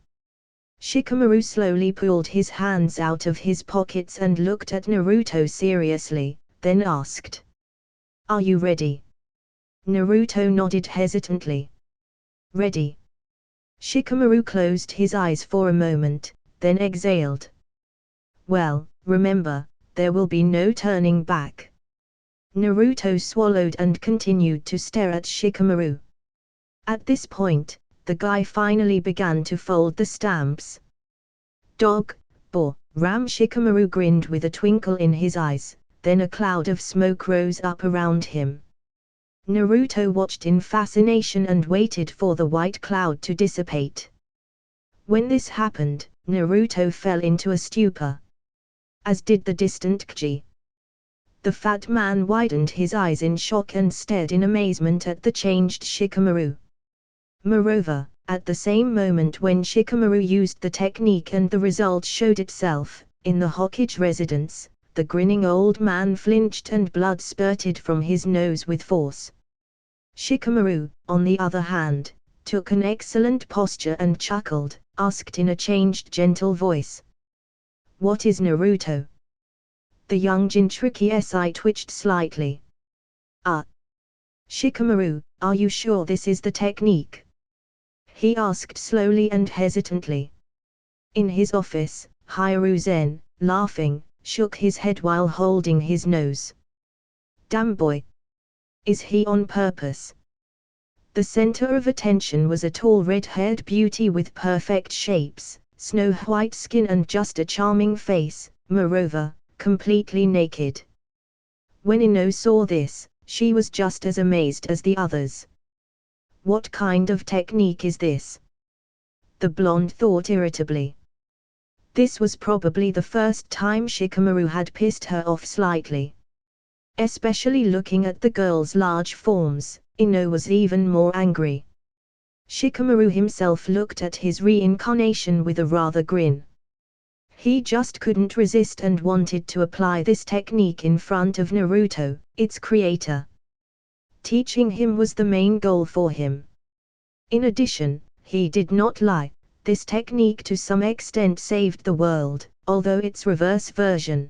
Speaker 1: Shikamaru slowly pulled his hands out of his pockets and looked at Naruto seriously, then asked. Are you ready? Naruto nodded hesitantly. Ready. Shikamaru closed his eyes for a moment, then exhaled. Well, remember, there will be no turning back. Naruto swallowed and continued to stare at Shikamaru. At this point, the guy finally began to fold the stamps. Dog, boar, ram. Shikamaru grinned with a twinkle in his eyes, then a cloud of smoke rose up around him. Naruto watched in fascination and waited for the white cloud to dissipate. When this happened, Naruto fell into a stupor. As did the distant Kji. The fat man widened his eyes in shock and stared in amazement at the changed Shikamaru. Moreover, at the same moment when Shikamaru used the technique and the result showed itself, in the Hokage residence, the grinning old man flinched and blood spurted from his nose with force. Shikamaru, on the other hand, took an excellent posture and chuckled, asked in a changed gentle voice. What is Naruto? The young Jinchuriki's eye twitched slightly. Shikamaru, are you sure this is the technique? He asked slowly and hesitantly. In his office, Raizeenn, laughing, shook his head while holding his nose. Damn boy! Is he on purpose? The center of attention was a tall red-haired beauty with perfect shapes, snow-white skin and just a charming face, moreover, completely naked. When Ino saw this, she was just as amazed as the others. What kind of technique is this? The blonde thought irritably. This was probably the first time Shikamaru had pissed her off slightly. Especially looking at the girl's large forms, Ino was even more angry. Shikamaru himself looked at his reincarnation with a rather grin. He just couldn't resist and wanted to apply this technique in front of Naruto, its creator. Teaching him was the main goal for him. In addition, he did not lie, this technique to some extent saved the world, although its reverse version.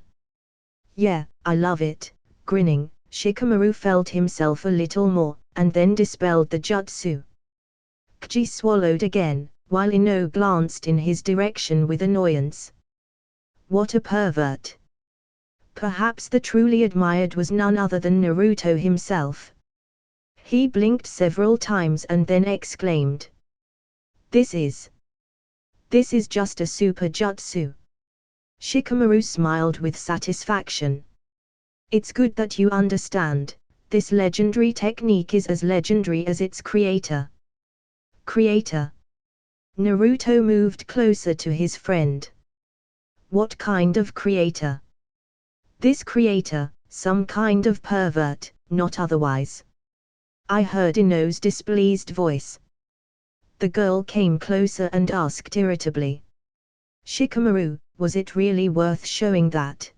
Speaker 1: Yeah, I love it, grinning, Shikamaru felt himself a little more, and then dispelled the jutsu. Kji swallowed again, while Ino glanced in his direction with annoyance. What a pervert! Perhaps the truly admired was none other than Naruto himself. He blinked several times and then exclaimed. This is just a super jutsu. Shikamaru smiled with satisfaction. It's good that you understand, this legendary technique is as legendary as its creator. Creator? Naruto moved closer to his friend. What kind of creator? This creator, some kind of pervert, not otherwise. I heard Ino's displeased voice. The girl came closer and asked irritably. Shikamaru, was it really worth showing that?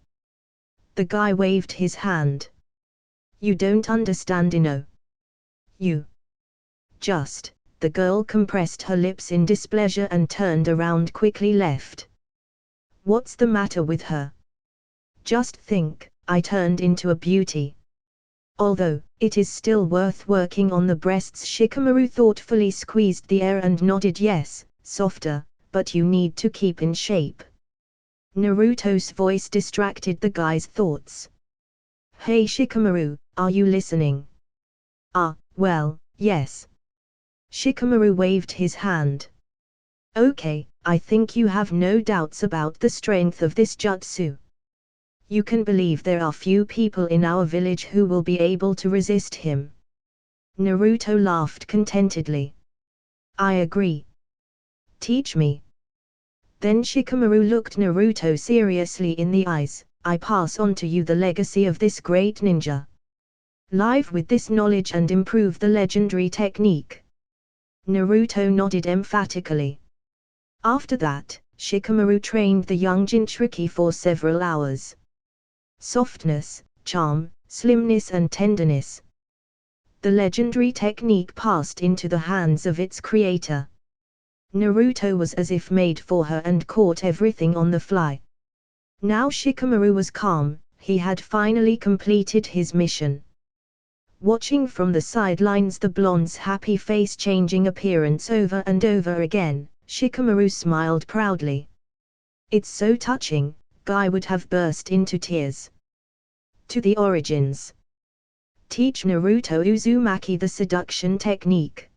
Speaker 1: The guy waved his hand. You don't understand, Ino. You. Just, the girl compressed her lips in displeasure and turned around quickly left. What's the matter with her? Just think, I turned into a beauty. Although, it is still worth working on the breasts. Shikamaru thoughtfully squeezed the air and nodded yes, softer, but you need to keep in shape. Naruto's voice distracted the guy's thoughts. Hey Shikamaru, are you listening? Well, yes. Shikamaru waved his hand. Okay, I think you have no doubts about the strength of this jutsu. You can believe there are few people in our village who will be able to resist him. Naruto laughed contentedly. I agree. Teach me. Then Shikamaru looked Naruto seriously in the eyes. I pass on to you the legacy of this great ninja. Live with this knowledge and improve the legendary technique. Naruto nodded emphatically. After that, Shikamaru trained the young Jinchuriki for several hours. Softness, charm, slimness and tenderness. The legendary technique passed into the hands of its creator. Naruto was as if made for her and caught everything on the fly. Now Shikamaru was calm, he had finally completed his mission. Watching from the sidelines the blonde's happy face changing appearance over and over again, Shikamaru smiled proudly. It's so touching, Guy would have burst into tears. To the origins. Teach Naruto Uzumaki the seduction technique.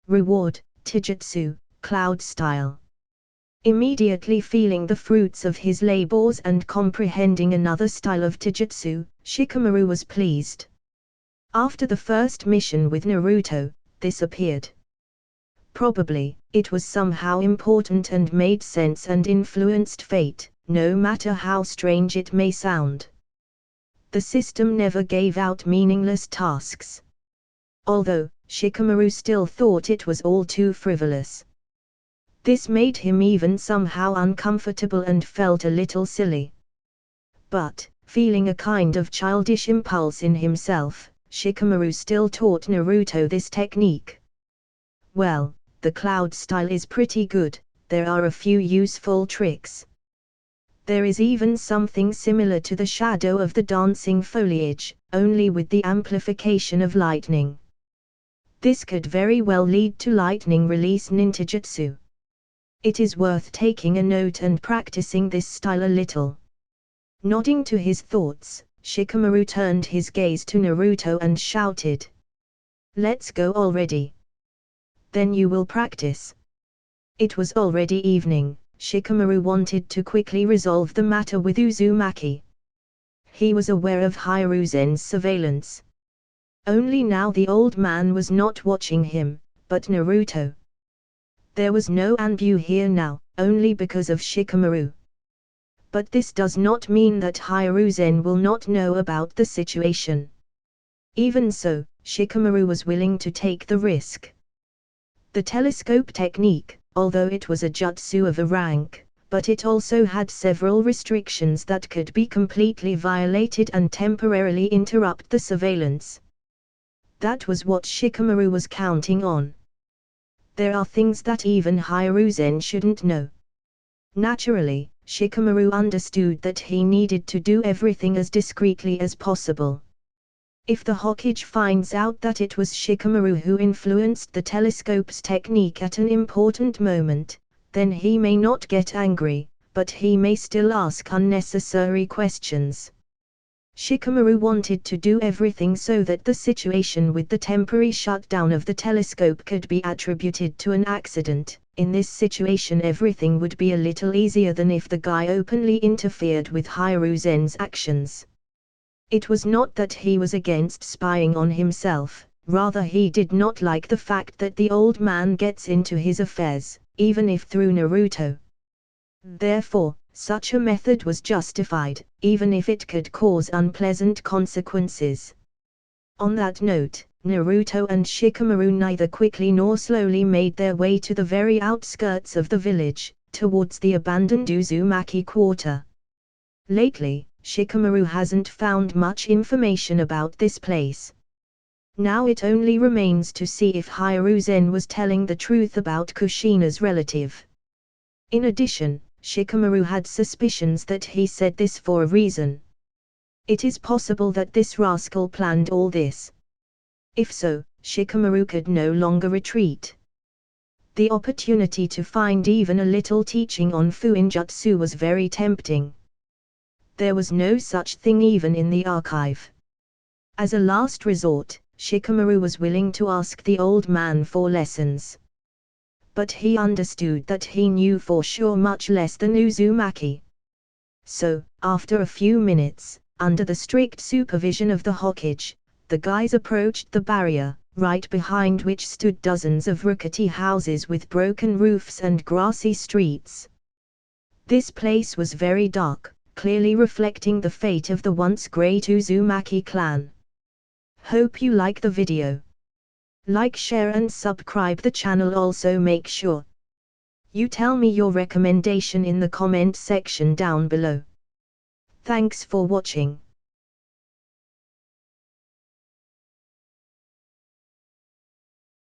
Speaker 1: Reward, Taijutsu, Cloud style. Immediately feeling the fruits of his labors and comprehending another style of Taijutsu, Shikamaru was pleased. After the first mission with Naruto, this appeared. Probably, it was somehow important and made sense and influenced fate, no matter how strange it may sound. The system never gave out meaningless tasks. Although, Shikamaru still thought it was all too frivolous. This made him even somehow uncomfortable and felt a little silly. But, feeling a kind of childish impulse in himself, Shikamaru still taught Naruto this technique. Well, the cloud style is pretty good, there are a few useful tricks. There is even something similar to the shadow of the dancing foliage, only with the amplification of lightning. This could very well lead to lightning release ninjutsu. It is worth taking a note and practicing this style a little. Nodding to his thoughts, Shikamaru turned his gaze to Naruto and shouted. Let's go already. Then you will practice. It was already evening. Shikamaru wanted to quickly resolve the matter with Uzumaki. He was aware of Hiruzen's surveillance. Only now the old man was not watching him, but Naruto. There was no anew here now, only because of Shikamaru. But this does not mean that Raizeenn will not know about the situation. Even so, Shikamaru was willing to take the risk. The telescope technique, although it was a jutsu of a rank, but it also had several restrictions that could be completely violated and temporarily interrupt the surveillance. That was what Shikamaru was counting on. There are things that even Raizeenn shouldn't know. Naturally, Shikamaru understood that he needed to do everything as discreetly as possible. If the Hokage finds out that it was Shikamaru who influenced the telescope's technique at an important moment, then he may not get angry, but he may still ask unnecessary questions. Shikamaru wanted to do everything so that the situation with the temporary shutdown of the telescope could be attributed to an accident. In this situation everything would be a little easier than if the guy openly interfered with Raizeen's actions. It was not that he was against spying on himself, rather he did not like the fact that the old man gets into his affairs, even if through Naruto. Therefore, such a method was justified, even if it could cause unpleasant consequences. On that note, Naruto and Shikamaru neither quickly nor slowly made their way to the very outskirts of the village, towards the abandoned Uzumaki quarter. Lately, Shikamaru hasn't found much information about this place. Now it only remains to see if Raizeenn was telling the truth about Kushina's relative. In addition, Shikamaru had suspicions that he said this for a reason. It is possible that this rascal planned all this. If so, Shikamaru could no longer retreat. The opportunity to find even a little teaching on Fuinjutsu was very tempting. There was no such thing even in the archive. As a last resort, Shikamaru was willing to ask the old man for lessons. But he understood that he knew for sure much less than Uzumaki. So, after a few minutes, under the strict supervision of the Hokage, the guys approached the barrier, right behind which stood dozens of rickety houses with broken roofs and grassy streets. This place was very dark, clearly reflecting the fate of the once great Uzumaki clan. Hope you like the video. Like, share and subscribe the channel. Also make sure you tell me your recommendation in the comment section down below. Thanks for watching.